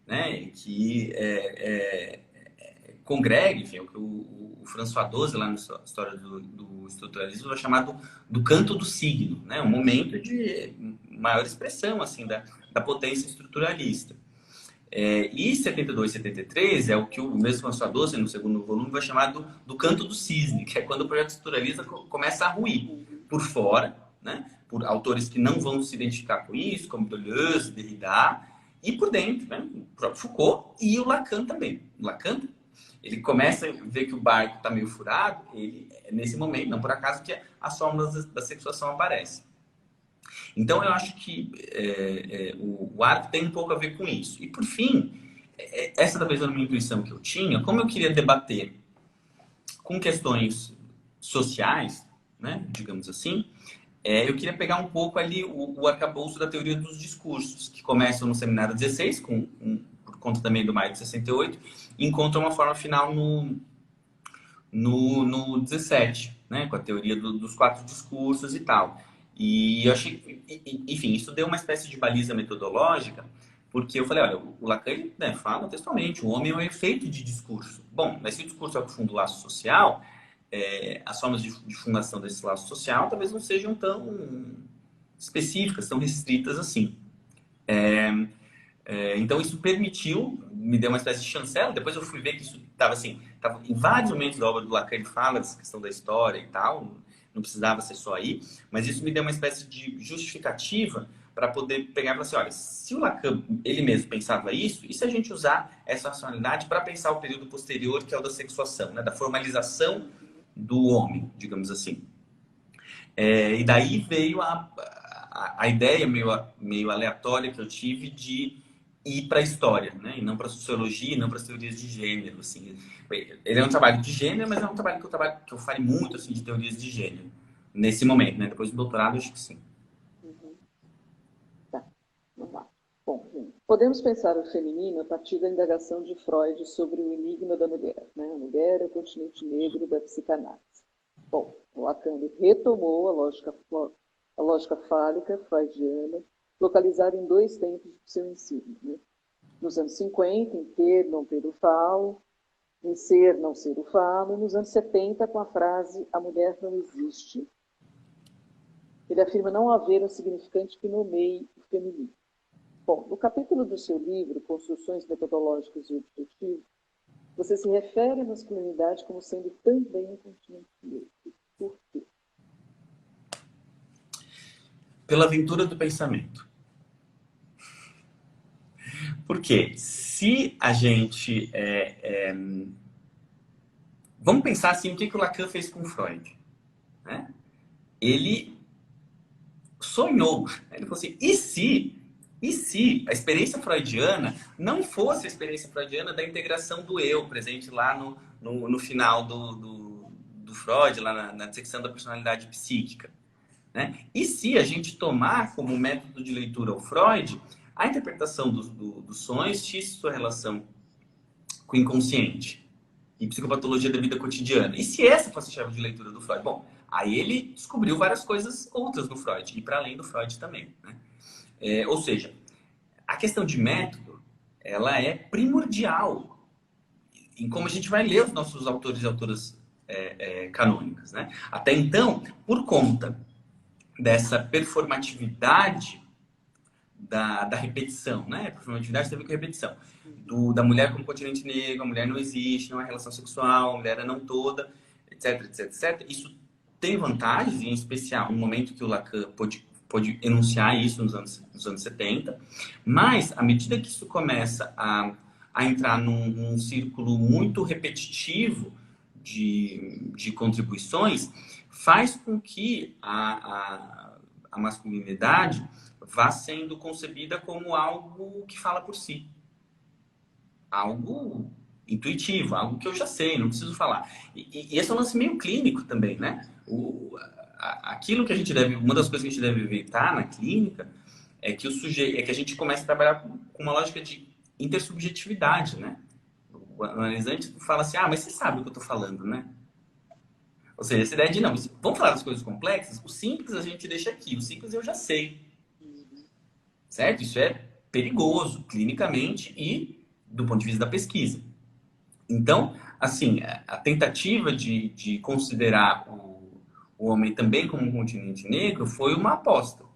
né? Que congrega, enfim, o que o François Dose, lá na história do estruturalismo, vai chamar do canto do signo, né? Um momento de maior expressão, assim, da potência estruturalista. E 72 e 73 é o que o mesmo François Dose, no segundo volume, vai chamar do canto do cisne, que é quando o projeto estruturalista começa a ruir por fora, né? Por autores que não vão se identificar com isso, como Deleuze, Derrida, e por dentro, né? O próprio Foucault e o Lacan também. O Lacan, ele começa a ver que o barco está meio furado, é nesse momento, não por acaso, que as fórmulas da sexuação aparecem. Então, eu acho que o arco tem um pouco a ver com isso. E, por fim, essa talvez era uma intuição que eu tinha, como eu queria debater com questões sociais, né, digamos assim, eu queria pegar um pouco ali o arcabouço da teoria dos discursos, que começa no seminário 16, por conta também do maio de 68, e encontra uma forma final no 17, né, com a teoria dos 4 discursos e tal. E eu achei, enfim, isso deu uma espécie de baliza metodológica, porque eu falei, olha, o Lacan, né, fala textualmente, o homem é um efeito de discurso. Bom, mas se o discurso é o que funda o laço social, as formas de fundação desse laço social talvez não sejam tão específicas, tão restritas assim. Então isso permitiu, me deu uma espécie de chancela. Depois eu fui ver que isso estava assim, tava em vários momentos da obra do Lacan, ele fala dessa questão da história e tal, não precisava ser só aí, mas isso me deu uma espécie de justificativa para poder pegar e falar assim, olha, se o Lacan ele mesmo pensava isso, e se a gente usar essa racionalidade para pensar o período posterior, que é o da sexuação, né, da formalização do homem, digamos assim. E daí veio a ideia meio aleatória que eu tive de ir para a história, né? E não para a sociologia, não para as teorias de gênero, assim. Ele é um trabalho de gênero, mas é um trabalho que eu fale muito assim de teorias de gênero nesse momento, né? Depois do doutorado, acho que sim. Tá, vamos lá. Bom, podemos pensar o feminino a partir da indagação de Freud sobre o enigma da mulher, né? A mulher é o continente negro da psicanálise. Bom, o Lacan retomou a lógica fálica freudiana, localizada em 2 tempos do seu ensino. Né? Nos anos 50, em Ter, Dom Pedro Falo, em Ser, Não Ser o Falo, e nos anos 70, com a frase A Mulher Não Existe, ele afirma não haver um significante que nomeie o feminino. Bom, no capítulo do seu livro, Construções Metodológicas e Objetivos, você se refere à masculinidade como sendo também um continente neutro. Por quê? Pela aventura do pensamento. Porque se a gente... Vamos pensar assim, o que o Lacan fez com Freud? Né? Ele sonhou. Ele falou assim, e se a experiência freudiana não fosse a experiência freudiana da integração do eu, presente lá no final do Freud, lá na secção da personalidade psíquica? Né? E se a gente tomar como método de leitura o Freud, a interpretação dos sonhos tinha sua relação com o inconsciente e psicopatologia da vida cotidiana. E se essa fosse a chave de leitura do Freud? Bom, aí ele descobriu várias coisas outras no Freud, e para além do Freud também. Né? Ou seja, a questão de método, ela é primordial em como a gente vai ler os nossos autores e autoras canônicas. Né? Até então, por conta dessa performatividade da repetição, né? Performatividade tem a ver com repetição. Da mulher como continente negro, a mulher não existe, não é relação sexual, a mulher é não toda, etc, etc, etc. Isso tem vantagens, em especial no momento que o Lacan pôde enunciar isso nos anos 70, mas à medida que isso começa a entrar num círculo muito repetitivo de contribuições, faz com que a masculinidade vá sendo concebida como algo que fala por si. Algo intuitivo, algo que eu já sei, não preciso falar. E esse é um lance meio clínico também, né? Aquilo que a gente deve, uma das coisas que a gente deve evitar na clínica é que que a gente comece a trabalhar com uma lógica de intersubjetividade, né? O analisante fala assim, mas você sabe o que eu estou falando, né? Ou seja, essa ideia de não, vamos falar das coisas complexas, o simples a gente deixa aqui, o simples eu já sei. Certo? Isso é perigoso, clinicamente e do ponto de vista da pesquisa. Então, assim, a tentativa de considerar o homem também como um continente negro foi uma aposta,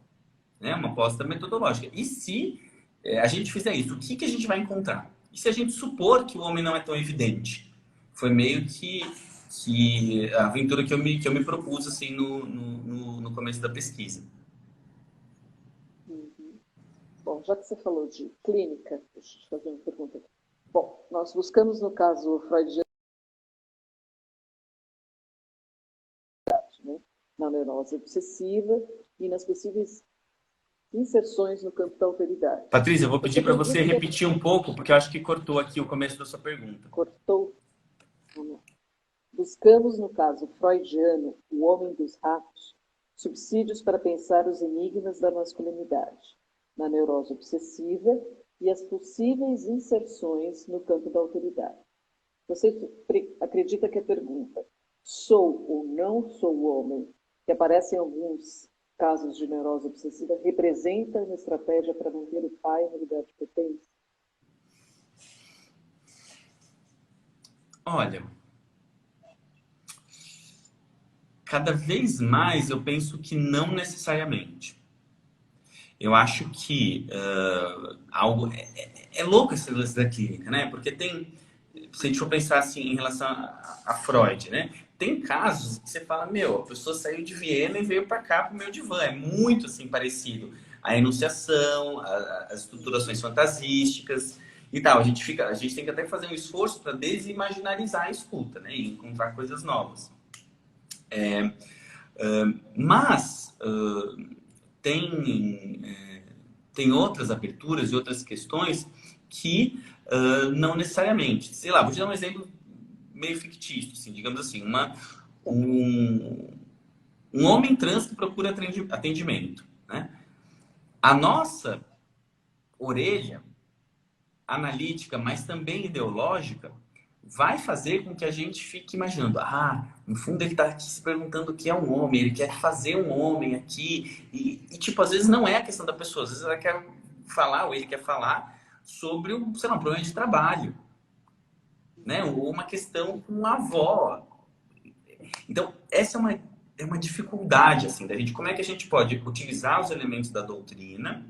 né? Uma aposta metodológica. E se a gente fizer isso, o que a gente vai encontrar? E se a gente supor que o homem não é tão evidente? Foi meio que a aventura que eu me propus assim, no começo da pesquisa. Bom, já que você falou de clínica, deixa eu te fazer uma pergunta. Bom, nós buscamos, no caso freudiano, né, na neurose obsessiva e nas possíveis inserções no campo da alteridade. Patrícia, eu vou pedir para você repetir um pouco, porque eu acho que cortou aqui o começo da sua pergunta. Cortou? Vamos lá. Buscamos, no caso freudiano, o homem dos ratos, subsídios para pensar os enigmas da masculinidade, na neurose obsessiva e as possíveis inserções no campo da autoridade. Você acredita que a pergunta sou ou não sou homem, que aparece em alguns casos de neurose obsessiva, representa uma estratégia para manter o pai no lugar de potência? Olha, cada vez mais eu penso que não necessariamente. Eu acho que algo... É louco esse lance da clínica, né? Porque tem... Se a gente for pensar assim em relação a Freud, né? Tem casos que você fala, meu, a pessoa saiu de Viena e veio para cá pro meu divã. É muito assim parecido. A enunciação, as estruturações fantasísticas e tal. A gente tem que até fazer um esforço para desimaginarizar a escuta, né? E encontrar coisas novas. Mas tem outras aberturas e outras questões que não necessariamente. Sei lá, vou te dar um exemplo meio fictício, assim, digamos assim, um homem trans que procura atendimento, né? A nossa orelha analítica, mas também ideológica, vai fazer com que a gente fique imaginando, no fundo ele está aqui se perguntando o que é um homem, ele quer fazer um homem aqui, e tipo, às vezes não é a questão da pessoa, às vezes ela quer falar, ou ele quer falar sobre, sei lá, um problema de trabalho. né? Ou uma questão com a avó. Então, essa é uma dificuldade, assim, da gente. Como é que a gente pode utilizar os elementos da doutrina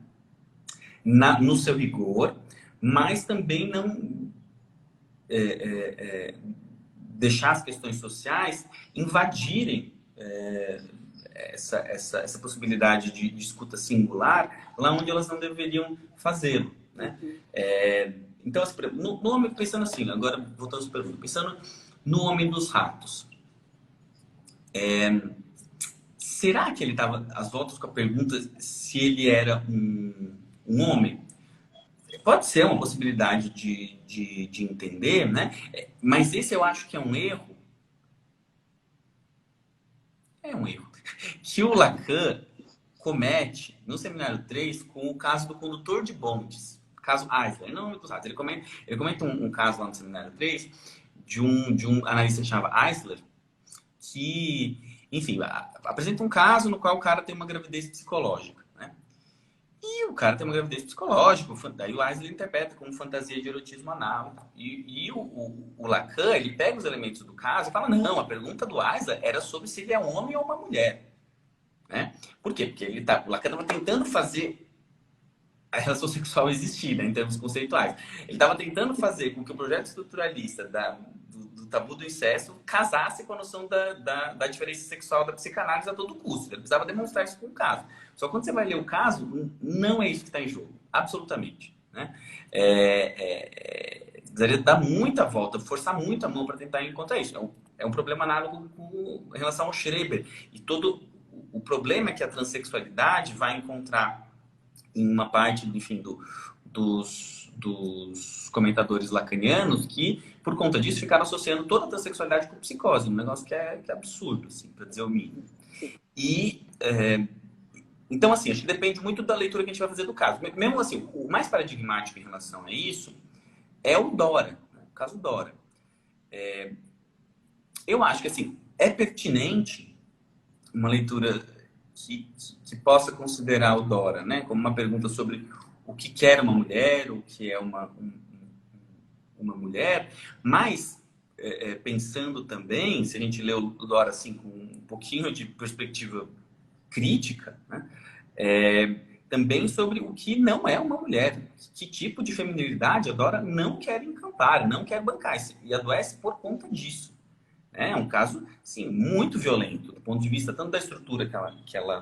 no seu rigor, mas também não deixar as questões sociais invadirem essa possibilidade de escuta singular lá onde elas não deveriam fazê-lo, né? Então, assim, no homem, pensando assim, agora voltando às perguntas, pensando no Homem dos Ratos, será que ele estava às voltas com a pergunta se ele era um homem? Pode ser uma possibilidade de entender, né? Mas esse eu acho que é um erro. É um erro. Que o Lacan comete no Seminário 3 com o caso do condutor de bondes. Caso Eisler, não é dos ratos. Ele comenta um caso lá no Seminário 3 de um analista que chamava Eisler, que, enfim, apresenta um caso no qual o cara tem uma gravidez psicológica, né? E o cara tem uma gravidez psicológica, daí o Eisler interpreta como fantasia de erotismo anal. E o Lacan, ele pega os elementos do caso e fala, não, a pergunta do Eisler era sobre se ele é um homem ou uma mulher, né? Por quê? Porque o Lacan estava tentando fazer a relação sexual existir, né, em termos conceituais. Ele estava tentando fazer com que o projeto estruturalista do tabu do incesto casasse com a noção da diferença sexual da psicanálise a todo custo. Ele precisava demonstrar isso com o caso. Só que quando você vai ler o caso, não é isso que está em jogo. Absolutamente. Né? Precisaria dar muita volta, forçar muito a mão para tentar encontrar isso. É um problema análogo em relação ao Schreber. E todo o problema é que a transexualidade vai encontrar em uma parte, enfim, dos comentadores lacanianos que, por conta disso, ficaram associando toda a transexualidade com psicose, um negócio que é absurdo, assim, para dizer o mínimo. E, então, assim, acho que depende muito da leitura que a gente vai fazer do caso. Mesmo assim, o mais paradigmático em relação a isso é o Dora, né? O caso Dora. Eu acho que, assim, é pertinente uma leitura que possa considerar o Dora, né, como uma pergunta sobre o que quer uma mulher, o que é uma mulher, mas pensando também, se a gente lê o Dora assim com um pouquinho de perspectiva crítica, né, também sobre o que não é uma mulher, que tipo de feminilidade a Dora não quer encampar, não quer bancar, e adoece por conta disso. É um caso, sim, muito violento, do ponto de vista tanto da estrutura que ela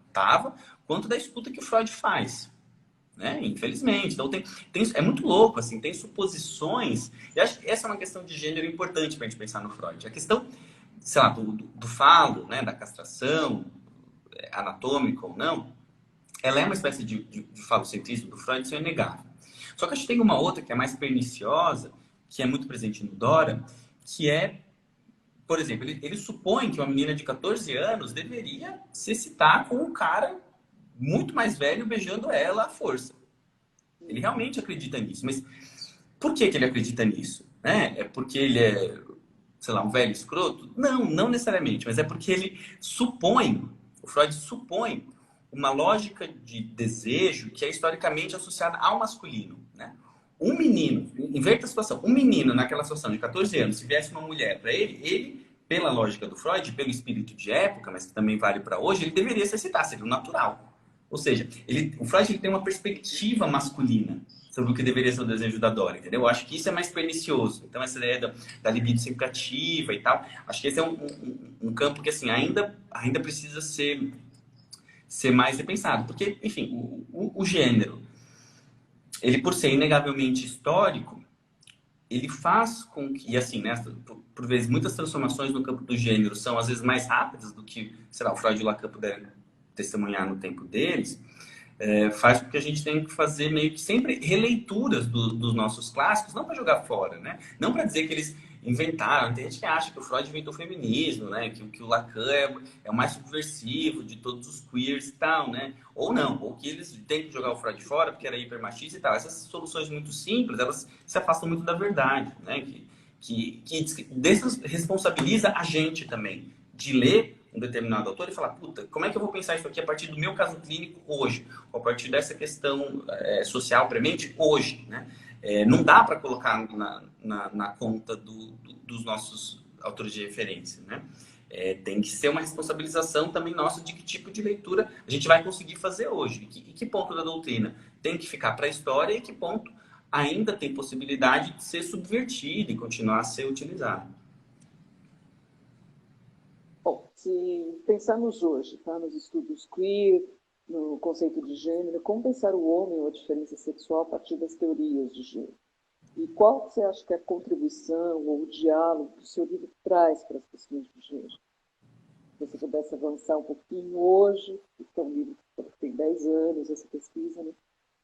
estava, quanto da escuta que o Freud faz, né? Infelizmente. Então, é muito louco, assim, tem suposições, e acho que essa é uma questão de gênero importante para a gente pensar no Freud. A questão, sei lá, do falo, né, da castração, anatômica ou não, ela é uma espécie de falocentrismo do Freud, isso é inegável. Só que a gente tem uma outra que é mais perniciosa, que é muito presente no Dora, que é, por exemplo, ele supõe que uma menina de 14 anos deveria se excitar com um cara muito mais velho beijando ela à força. Ele realmente acredita nisso. Mas por que ele acredita nisso? É porque ele é, sei lá, um velho escroto? Não necessariamente. Mas é porque ele supõe, o Freud supõe uma lógica de desejo que é historicamente associada ao masculino, né? Um menino, inverta a situação, um menino naquela situação de 14 anos, se viesse uma mulher para ele, pela lógica do Freud, pelo espírito de época, mas que também vale para hoje, ele deveria se excitar, seria o natural. Ou seja, o Freud ele tem uma perspectiva masculina sobre o que deveria ser o desejo da Dora, entendeu? Eu acho que isso é mais pernicioso. Então, essa ideia da libido sempre ativa e tal, acho que esse é um campo que, assim, ainda precisa ser mais repensado. Porque, enfim, o gênero, ele, por ser inegavelmente histórico, ele faz com que, e assim, né, por vezes, muitas transformações no campo do gênero são, às vezes, mais rápidas do que, sei lá, o Freud e o Lacan puderam testemunhar no tempo deles, faz com que a gente tenha que fazer meio que sempre releituras dos nossos clássicos, não para jogar fora, né? Não para dizer que eles inventaram. Tem gente que acha que o Freud inventou o feminismo, né? Que o Lacan é o mais subversivo de todos os queers e tal, né? Ou não, ou que eles têm que jogar o Freud fora porque era hipermachista e tal. Essas soluções muito simples, elas se afastam muito da verdade, né? Que desresponsabiliza a gente também de ler um determinado autor e falar, puta, como é que eu vou pensar isso aqui a partir do meu caso clínico hoje? Ou a partir dessa questão social premente hoje, né? Não dá para colocar na conta dos nossos autores de referência, né? Tem que ser uma responsabilização também nossa de que tipo de leitura a gente vai conseguir fazer hoje. E que ponto da doutrina tem que ficar para a história e que ponto ainda tem possibilidade de ser subvertido e continuar a ser utilizado. Bom, se pensarmos hoje, tá, nos estudos queer, no conceito de gênero, como pensar o homem ou a diferença sexual a partir das teorias de gênero? E qual você acha que é a contribuição ou o diálogo que o seu livro traz para as questões de gênero? Se você pudesse avançar um pouquinho hoje, porque é um livro que tem 10 anos, essa pesquisa, né?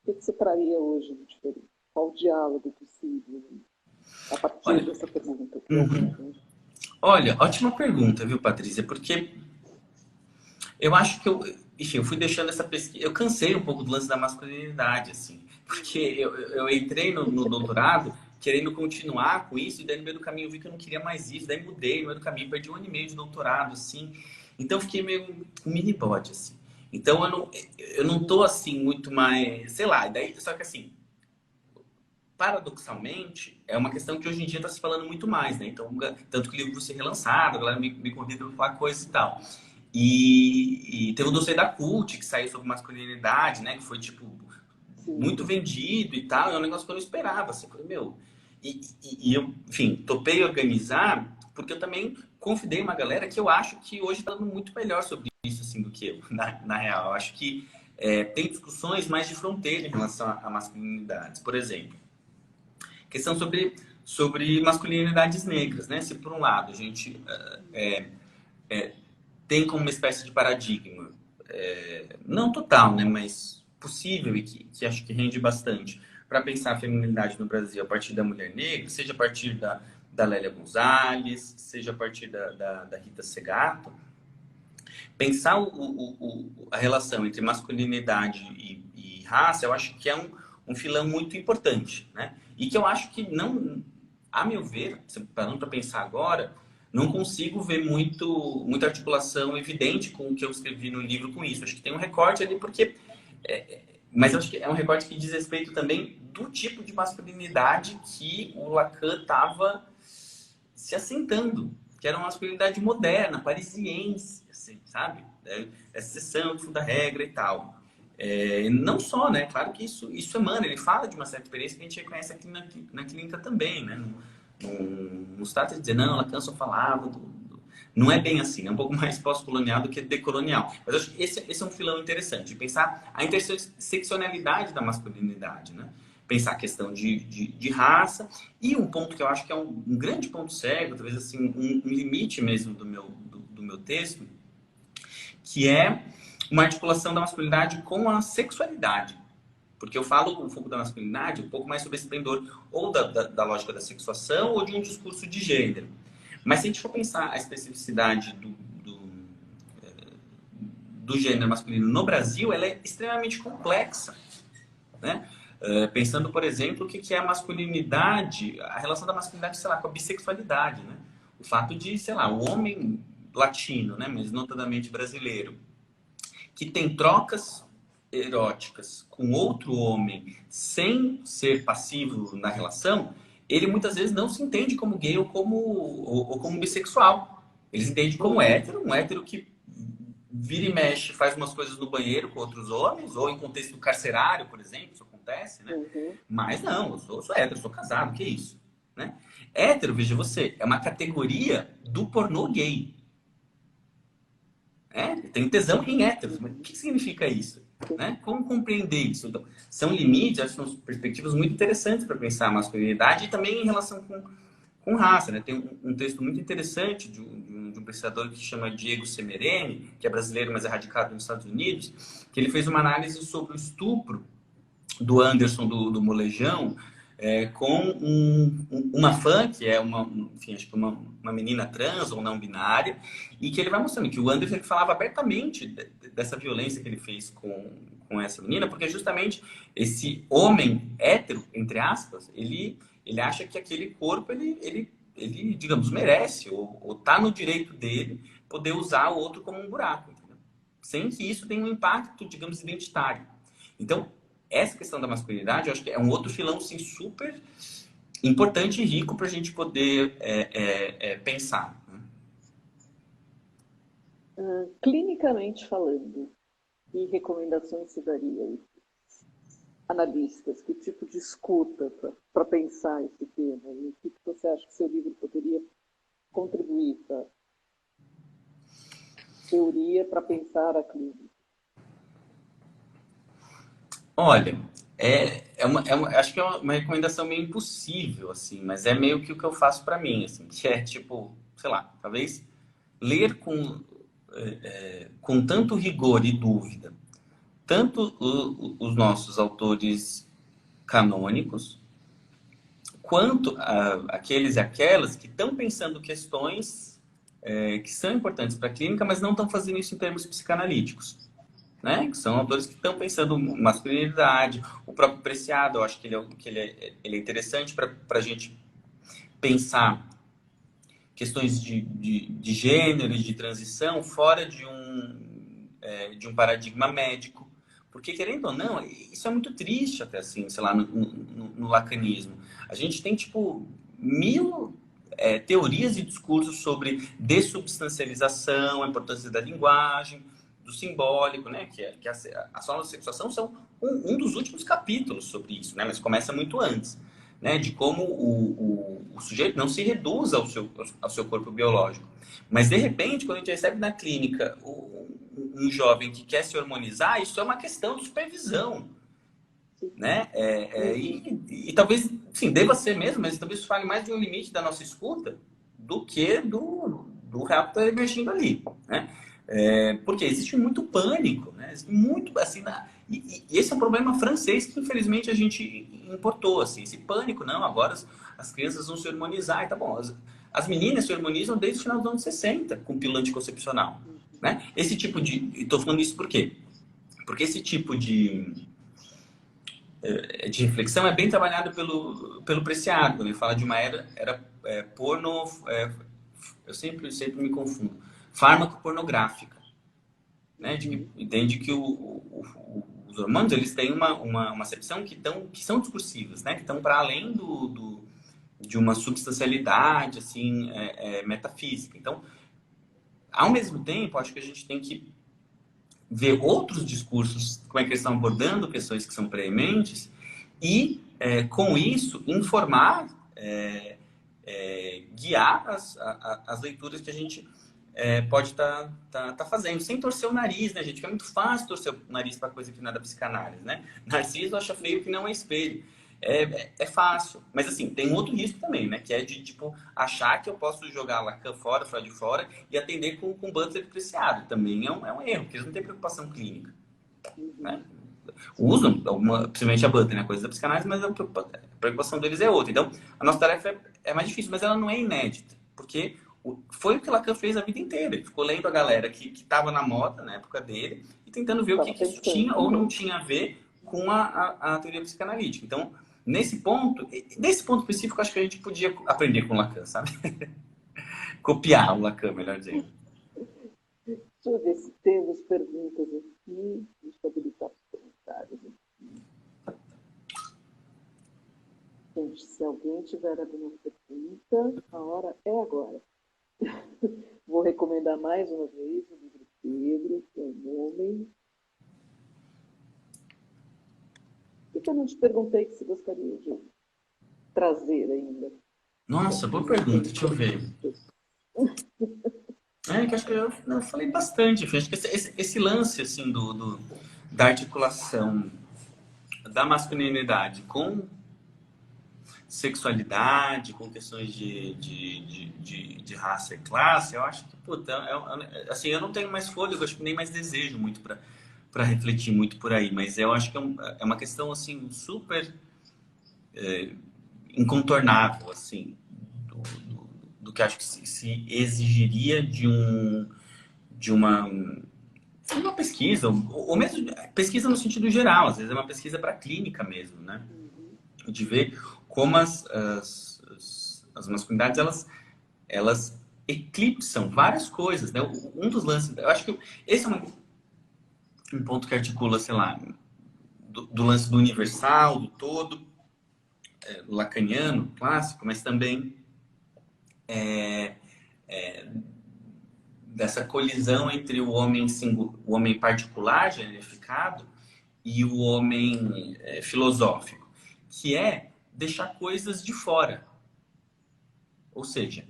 O que você traria hoje de diferente? Qual o diálogo possível a partir dessa pergunta? Olha, ótima pergunta, viu, Patrícia? Porque eu acho que enfim, eu fui deixando essa pesquisa. Eu cansei um pouco do lance da masculinidade, assim, porque eu entrei no doutorado querendo continuar com isso, e daí no meio do caminho eu vi que eu não queria mais isso, daí mudei no meio do caminho, perdi 1 ano e meio de doutorado, assim. Então eu fiquei meio um mini bode, assim. Então eu não tô assim muito mais, sei lá, daí, só que assim, paradoxalmente, é uma questão que hoje em dia está se falando muito mais, né? Então, tanto que o livro vai ser relançado, a galera me convida para falar coisa e tal. E teve o dossiê da CUT, que saiu sobre masculinidade, né? Que foi, tipo, muito vendido e tal. É um negócio que eu não esperava, assim. Falei, meu... E eu, enfim, topei organizar, porque eu também convidei uma galera que eu acho que hoje está falando muito melhor sobre isso, assim, do que eu, na real. Eu acho que tem discussões mais de fronteira em relação a masculinidades. Por exemplo, questão sobre masculinidades negras, né? Se por um lado a gente tem como uma espécie de paradigma, não total, né? Mas possível e que acho que rende bastante para pensar a feminilidade no Brasil a partir da mulher negra, seja a partir da Lélia Gonzalez, seja a partir da Rita Segato. Pensar a relação entre masculinidade e raça, eu acho que é um filão muito importante, né? E que eu acho que não, a meu ver, parando para pensar agora, não consigo ver muita articulação evidente com o que eu escrevi no livro com isso. Acho que tem um recorte ali porque... mas eu acho que é um recorte que diz respeito também do tipo de masculinidade que o Lacan estava se assentando, que era uma masculinidade moderna, parisiense, assim, sabe? Essa exceção de fundo da regra e tal. Não só, né? Claro que isso emana, ele fala de uma certa experiência que a gente reconhece aqui na clínica também, né? Não se trata de dizer, não, Lacan só falava Não é bem assim, é um pouco mais pós-colonial do que decolonial. Mas eu acho que esse é um filão interessante, de pensar a interseccionalidade da masculinidade, né? Pensar a questão de raça e um ponto que eu acho que é um grande ponto cego, talvez assim, um limite mesmo do meu texto, que é uma articulação da masculinidade com a sexualidade. Porque eu falo com o foco da masculinidade um pouco mais sobre esse pendor ou da lógica da sexuação ou de um discurso de gênero. Mas se a gente for pensar a especificidade do gênero masculino no Brasil, ela é extremamente complexa, né? Pensando, por exemplo, o que é a masculinidade, a relação da masculinidade, sei lá, com a bissexualidade, né? O fato de, sei lá, o homem latino, né, mas notadamente brasileiro, que tem trocas eróticas com outro homem sem ser passivo na relação, ele muitas vezes não se entende como gay ou como bissexual. Ele se entende como hétero, um hétero que vira e mexe, faz umas coisas no banheiro com outros homens, ou em contexto carcerário, por exemplo, isso acontece, né? Uhum. Mas não, eu sou hétero, sou casado, que isso? Né? Hétero, veja você, é uma categoria do pornô gay. Tem tesão em héteros, mas o que significa isso? Né? Como compreender isso? Então, são limites, acho que são perspectivas muito interessantes para pensar a masculinidade e também em relação com raça. Né? Tem um texto muito interessante de um pesquisador que se chama Diego Semereni, que é brasileiro, mas é radicado nos Estados Unidos, que ele fez uma análise sobre o estupro do Anderson do Molejão com uma fã, que é enfim, acho que uma menina trans ou não binária, e que ele vai mostrando que o Anderson ele falava abertamente dessa violência que ele fez com essa menina, porque justamente esse homem hétero, entre aspas, ele acha que aquele corpo ele ele, digamos, merece ou tá no direito dele poder usar o outro como um buraco, entendeu? Sem que isso tenha um impacto, digamos, identitário. Então, essa questão da masculinidade, eu acho que é um outro filão, sim, super importante e rico para a gente poder pensar. Clinicamente falando, que recomendações você daria aí? Analistas, que tipo de escuta para pensar esse tema? E o que você acha que seu livro poderia contribuir para teoria para pensar a clínica? Olha, acho que é uma recomendação meio impossível, assim, mas é meio que o que eu faço para mim, assim, que é tipo, sei lá, talvez ler com tanto rigor e dúvida, tanto os nossos autores canônicos, quanto aqueles e aquelas que estão pensando questões que são importantes para a clínica, mas não estão fazendo isso em termos psicanalíticos. Né? Que são autores que estão pensando masculinidade, o próprio Preciado, eu acho que ele é interessante para a gente pensar questões de gênero e de transição fora de um paradigma médico. Porque, querendo ou não, isso é muito triste até assim, sei lá, no lacanismo. A gente tem, tipo, mil teorias e discursos sobre dessubstancialização, a importância da linguagem, do simbólico, né? Que a sexuação são um dos últimos capítulos sobre isso, né? Mas começa muito antes, né? De como o sujeito não se reduz ao seu corpo biológico. Mas, de repente, quando a gente recebe na clínica um jovem que quer se hormonizar, isso é uma questão de supervisão, né? E talvez, sim, deva ser mesmo, mas talvez fale mais de um limite da nossa escuta do que do real que está emergindo ali, né? Porque existe muito pânico, né? Muito, assim, e esse é um problema francês que, infelizmente, a gente importou, assim, esse pânico, não, agora as crianças vão se hormonizar, e tá bom, as meninas se hormonizam desde o final dos anos 60, com pílula anticoncepcional, né? Esse tipo estou falando isso por quê? Porque esse tipo de reflexão é bem trabalhado pelo Preciado, quando ele fala de uma era porno, eu sempre me confundo, fármaco pornográfica, né? Entende que os hormônios eles têm uma acepção que são discursivas, né? Que estão para além de uma substancialidade assim, metafísica. Então, ao mesmo tempo, acho que a gente tem que ver outros discursos, como é que eles estão abordando questões que são prementes e, com isso, informar, guiar as leituras que a gente pode estar fazendo, sem torcer o nariz, né, gente? Que é muito fácil torcer o nariz para coisa que não é da psicanálise, né? Narciso acha feio que não é espelho. É fácil, mas assim, tem um outro risco também, né? Que é de, tipo, achar que eu posso jogar Lacan fora de fora e atender com Butler Preciado. Também é um erro, porque eles não têm preocupação clínica, né? Usam, principalmente a Butler, né? Coisa da psicanálise, mas a preocupação deles é outra. Então, a nossa tarefa é mais difícil, mas ela não é inédita, porque foi o que Lacan fez a vida inteira. Ele ficou lendo a galera que estava na moda, na época dele, e tentando ver o que isso tinha ou não tinha a ver com a teoria psicanalítica. Então, nesse ponto específico, acho que a gente podia aprender com o Lacan, sabe? Copiar o Lacan, melhor dizendo. Deixa eu ver se temos perguntas aqui. Deixa eu habilitar os comentários aqui. Gente, se alguém tiver alguma pergunta, a hora é agora. Vou recomendar mais uma vez o livro Pedro, que é o Homem. O que eu não te perguntei que você gostaria de trazer ainda? Nossa, boa pergunta, deixa eu ver. Que acho que eu falei bastante. Acho que esse lance assim, da articulação da masculinidade com sexualidade, com questões de raça e classe, eu acho que, puta, assim, eu não tenho mais fôlego, acho que nem mais desejo muito para refletir muito por aí, mas eu acho que é uma questão assim super incontornável, assim, do que acho que se exigiria de uma pesquisa, ou mesmo pesquisa no sentido geral, às vezes é uma pesquisa para clínica mesmo, né? De ver como as As masculinidades, elas eclipsam várias coisas, né? Um dos lances, eu acho que esse é um ponto que articula, sei lá, do lance do universal, do todo, lacaniano, clássico, mas também dessa colisão entre o homem o homem particular, generificado, e o homem filosófico, que é deixar coisas de fora. Ou seja,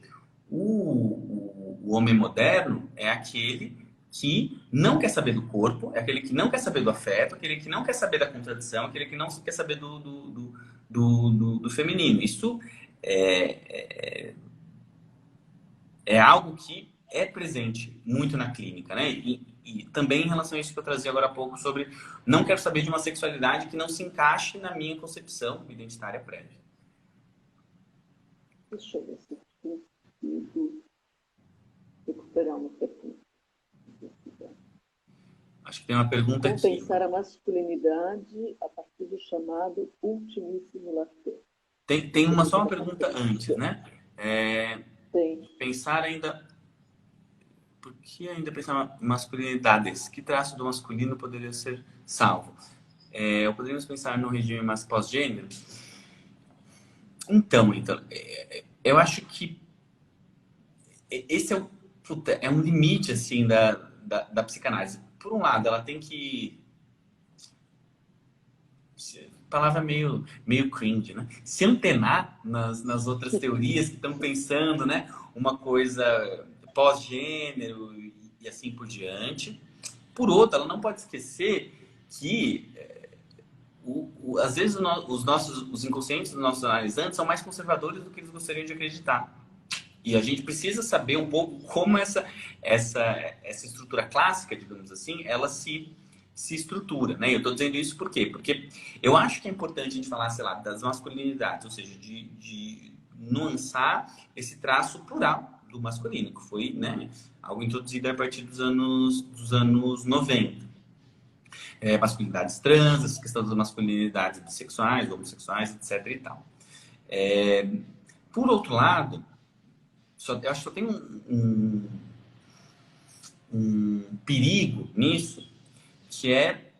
o homem moderno é aquele que não quer saber do corpo, é aquele que não quer saber do afeto, aquele que não quer saber da contradição, aquele que não quer saber do feminino. Isso é algo que é presente muito na clínica, né? E também em relação a isso que eu trazia agora há pouco sobre não quero saber de uma sexualidade que não se encaixe na minha concepção identitária prévia. Deixa eu ver se eu consigo recuperar uma pergunta. Acho que tem uma pergunta Como aqui. pensar a masculinidade a partir do chamado ultimíssimo lazer? Tem só uma pergunta antes, né? Tem. Pensar ainda... Por que ainda pensar masculinidades? Que traço do masculino poderia ser salvo? Poderíamos pensar no regime mais pós-gênero? Então, eu acho que esse é um limite, assim, da psicanálise. Por um lado, ela tem que... Palavra meio cringe, né? Se antenar nas outras teorias que estão pensando, né? Uma coisa pós-gênero e assim por diante. Por outro, ela não pode esquecer que às vezes os inconscientes dos nossos analisantes são mais conservadores do que eles gostariam de acreditar. E a gente precisa saber um pouco como essa estrutura clássica, digamos assim, ela se estrutura, né? Eu estou dizendo isso por quê? Porque eu acho que é importante a gente falar, sei lá, das masculinidades, ou seja, de nuançar esse traço plural do masculino, que foi, né, algo introduzido a partir dos anos 90. Masculinidades trans, essa questão das masculinidades bissexuais, homossexuais, etc. e tal. Por outro lado, eu acho que só tem um perigo nisso, que é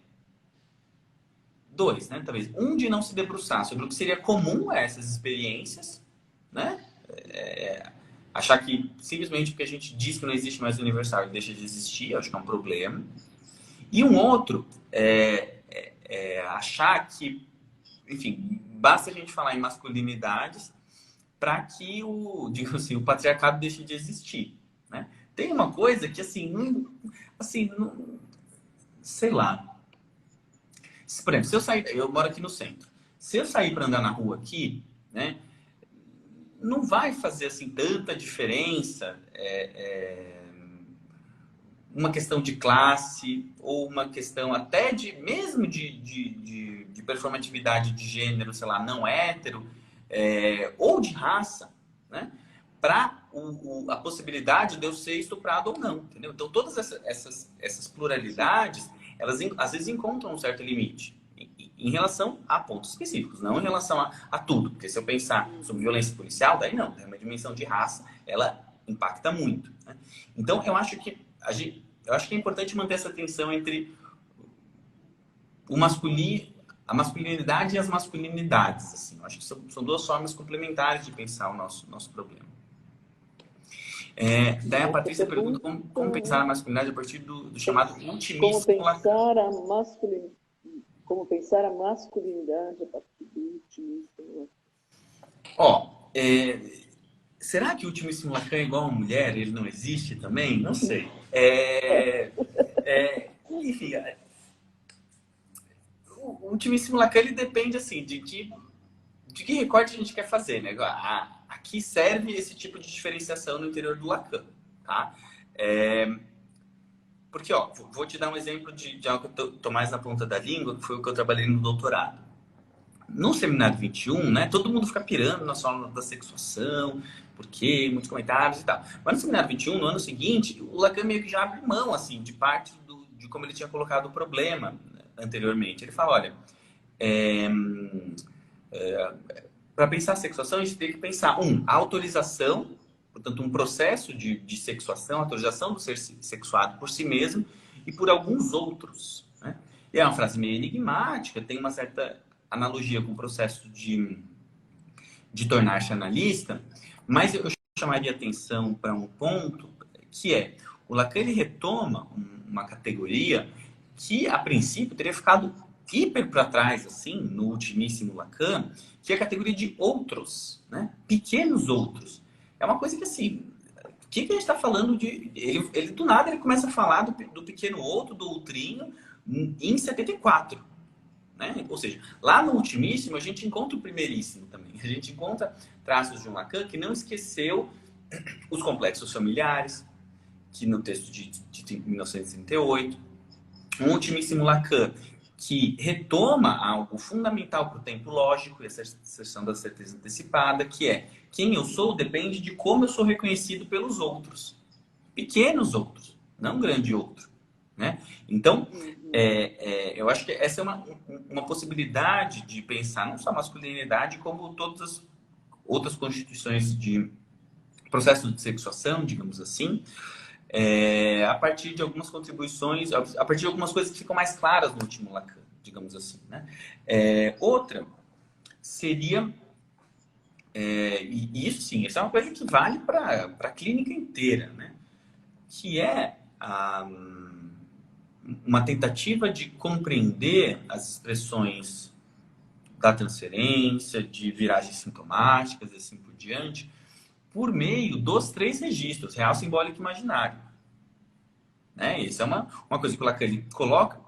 dois, né? Talvez um de não se debruçar sobre o que seria comum a essas experiências, né? Achar que simplesmente porque a gente diz que não existe mais universal ele deixa de existir, acho que é um problema. E um outro achar que, enfim, basta a gente falar em masculinidades para que digamos assim, o patriarcado deixe de existir, né? Tem uma coisa que, assim, sei lá. Por exemplo, se eu sair, eu moro aqui no centro. Se eu sair para andar na rua aqui, né, não vai fazer assim tanta diferença uma questão de classe ou uma questão até mesmo de performatividade de gênero, sei lá, não hétero, ou de raça, né, para a possibilidade de eu ser estuprado ou não, entendeu? Então todas essas pluralidades, elas às vezes encontram um certo limite em relação a pontos específicos, não em relação a tudo. Porque se eu pensar sobre violência policial, daí não, tem uma dimensão de raça, ela impacta muito, né? Então eu acho que é importante manter essa tensão entre a masculinidade e as masculinidades. Assim. Eu acho que são duas formas complementares de pensar o nosso problema. Daí a Patrícia pergunta como pensar a masculinidade a partir do chamado ultimíssimo lacan. Como pensar a masculinidade a partir do ultimíssimo Lacan. Será que o ultimíssimo Lacan é igual a uma mulher? Ele não existe também? Não sei. Enfim, o ultimíssimo Lacan ele depende assim de que recorte a gente quer fazer, né? Aqui serve esse tipo de diferenciação no interior do Lacan, tá? Porque, vou te dar um exemplo de algo que eu tô mais na ponta da língua, que foi o que eu trabalhei no doutorado. No Seminário 21, né, todo mundo fica pirando na sua aula da sexuação, porque muitos comentários e tal. Mas no Seminário 21, no ano seguinte, o Lacan meio que já abre mão, assim, de parte de como ele tinha colocado o problema anteriormente. Ele fala, olha, para pensar a sexuação, a gente tem que pensar, a autorização, portanto, um processo de sexuação, autorização do ser sexuado por si mesmo e por alguns outros, né? E é uma frase meio enigmática, tem uma certa analogia com o processo de tornar-se analista, mas eu chamaria atenção para um ponto que é, o Lacan ele retoma uma categoria que, a princípio, teria ficado hiper para trás, assim, no ultimíssimo Lacan, que é a categoria de outros, né? Pequenos outros. É uma coisa que, assim, o que a gente está falando de... Ele, do nada, ele começa a falar do pequeno outro, do outrinho, em 74. Né? Ou seja, lá no ultimíssimo, a gente encontra o primeiríssimo também. A gente encontra traços de um Lacan que não esqueceu os complexos familiares, que no texto de 1938, um ultimíssimo Lacan que retoma algo fundamental para o tempo lógico, essa questão da certeza antecipada, que é quem eu sou depende de como eu sou reconhecido pelos outros. Pequenos outros, não grande outro. Né? Então, eu acho que essa é uma possibilidade de pensar não só a masculinidade, como todas as outras constituições de processo de sexuação, digamos assim, a partir de algumas contribuições, a partir de algumas coisas que ficam mais claras no último Lacan, digamos assim. Né? Outra seria, e isso sim, isso é uma coisa que vale para a clínica inteira, né? Que é uma tentativa de compreender as expressões da transferência, de viragens sintomáticas e assim por diante, por meio dos 3 registros, real, simbólico e imaginário. Né? Isso é uma coisa que o Lacan coloca,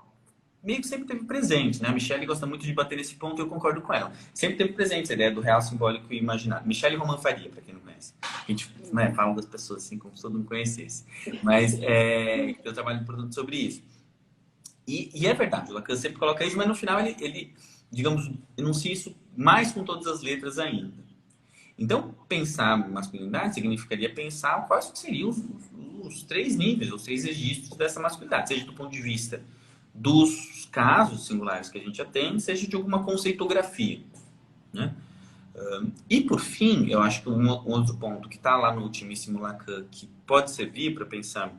meio que sempre teve presente. Né? A Michelle gosta muito de bater nesse ponto e eu concordo com ela. Sempre teve presente essa ideia do real, simbólico e imaginário. Michelle Roman Faria, para quem não conhece. A gente fala das pessoas assim como se todo mundo conhecesse. Mas eu trabalho em produto sobre isso. E é verdade, o Lacan sempre coloca isso, mas no final ele, digamos, enuncia isso mais com todas as letras ainda. Então, pensar masculinidade significaria pensar quais seriam os 3 níveis, os 3 registros dessa masculinidade, seja do ponto de vista dos casos singulares que a gente atende, seja de alguma conceitografia. Né? E, por fim, eu acho que um outro ponto que está lá no ultimíssimo Lacan, que pode servir para pensar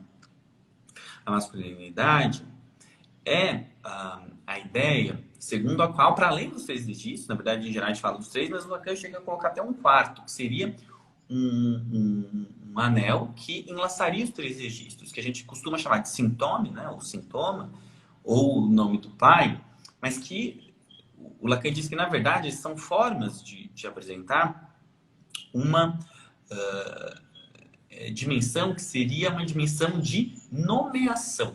a masculinidade, é a ideia segundo a qual, para além dos 3 registros, na verdade, em geral a gente fala dos 3, mas o Lacan chega a colocar até um quarto, que seria um anel que enlaçaria os 3 registros, que a gente costuma chamar de sintome, né, ou sintoma, ou o nome do pai, mas que o Lacan diz que, na verdade, são formas de apresentar uma dimensão que seria uma dimensão de nomeação.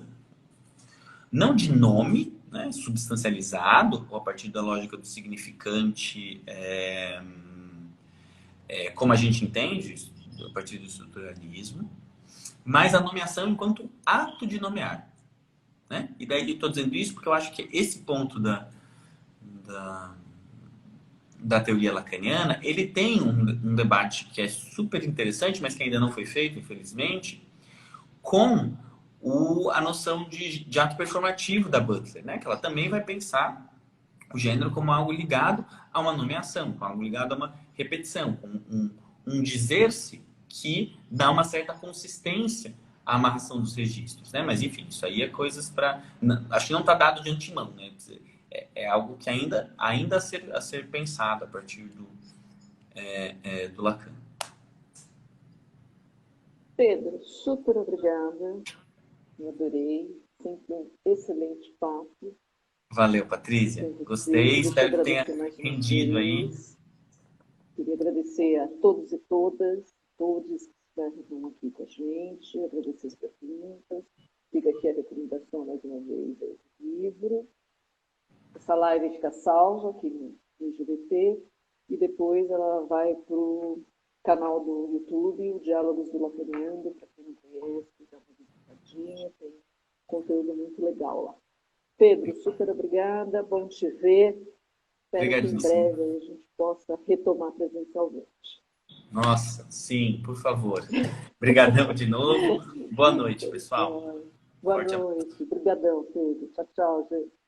Não de nome, né, substancializado, ou a partir da lógica do significante, como a gente entende, a partir do estruturalismo, mas a nomeação enquanto ato de nomear. Né? E daí eu estou dizendo isso porque eu acho que esse ponto da teoria lacaniana, ele tem um debate que é super interessante, mas que ainda não foi feito, infelizmente, com a noção de ato performativo da Butler, né? Que ela também vai pensar o gênero como algo ligado a uma nomeação, como algo ligado a uma repetição, um dizer-se que dá uma certa consistência à amarração dos registros, né? Mas enfim, isso aí é coisas para... Acho que não está dado de antemão, né? É algo que ainda a ser pensado a partir do Lacan. Pedro, super obrigada. Eu adorei. Sempre um excelente papo. Valeu, Patrícia. Gostei. Espero que tenha rendido aí. Queria agradecer a todos e todas, todos que estiveram aqui com a gente, agradecer as perguntas. Fica aqui a recomendação mais uma vez do livro. Essa live fica salva aqui no IGVT e depois ela vai para o canal do YouTube, o Diálogos do Lacaniano, para quem não conhece, dá uma visitadinha, tem conteúdo muito legal lá. Pedro, super obrigada, bom te ver. Espero que em breve a gente possa retomar presencialmente. Nossa, sim, por favor. Obrigadão de novo. Boa noite, pessoal. Boa noite. Obrigadão, Pedro. Tchau, tchau, gente.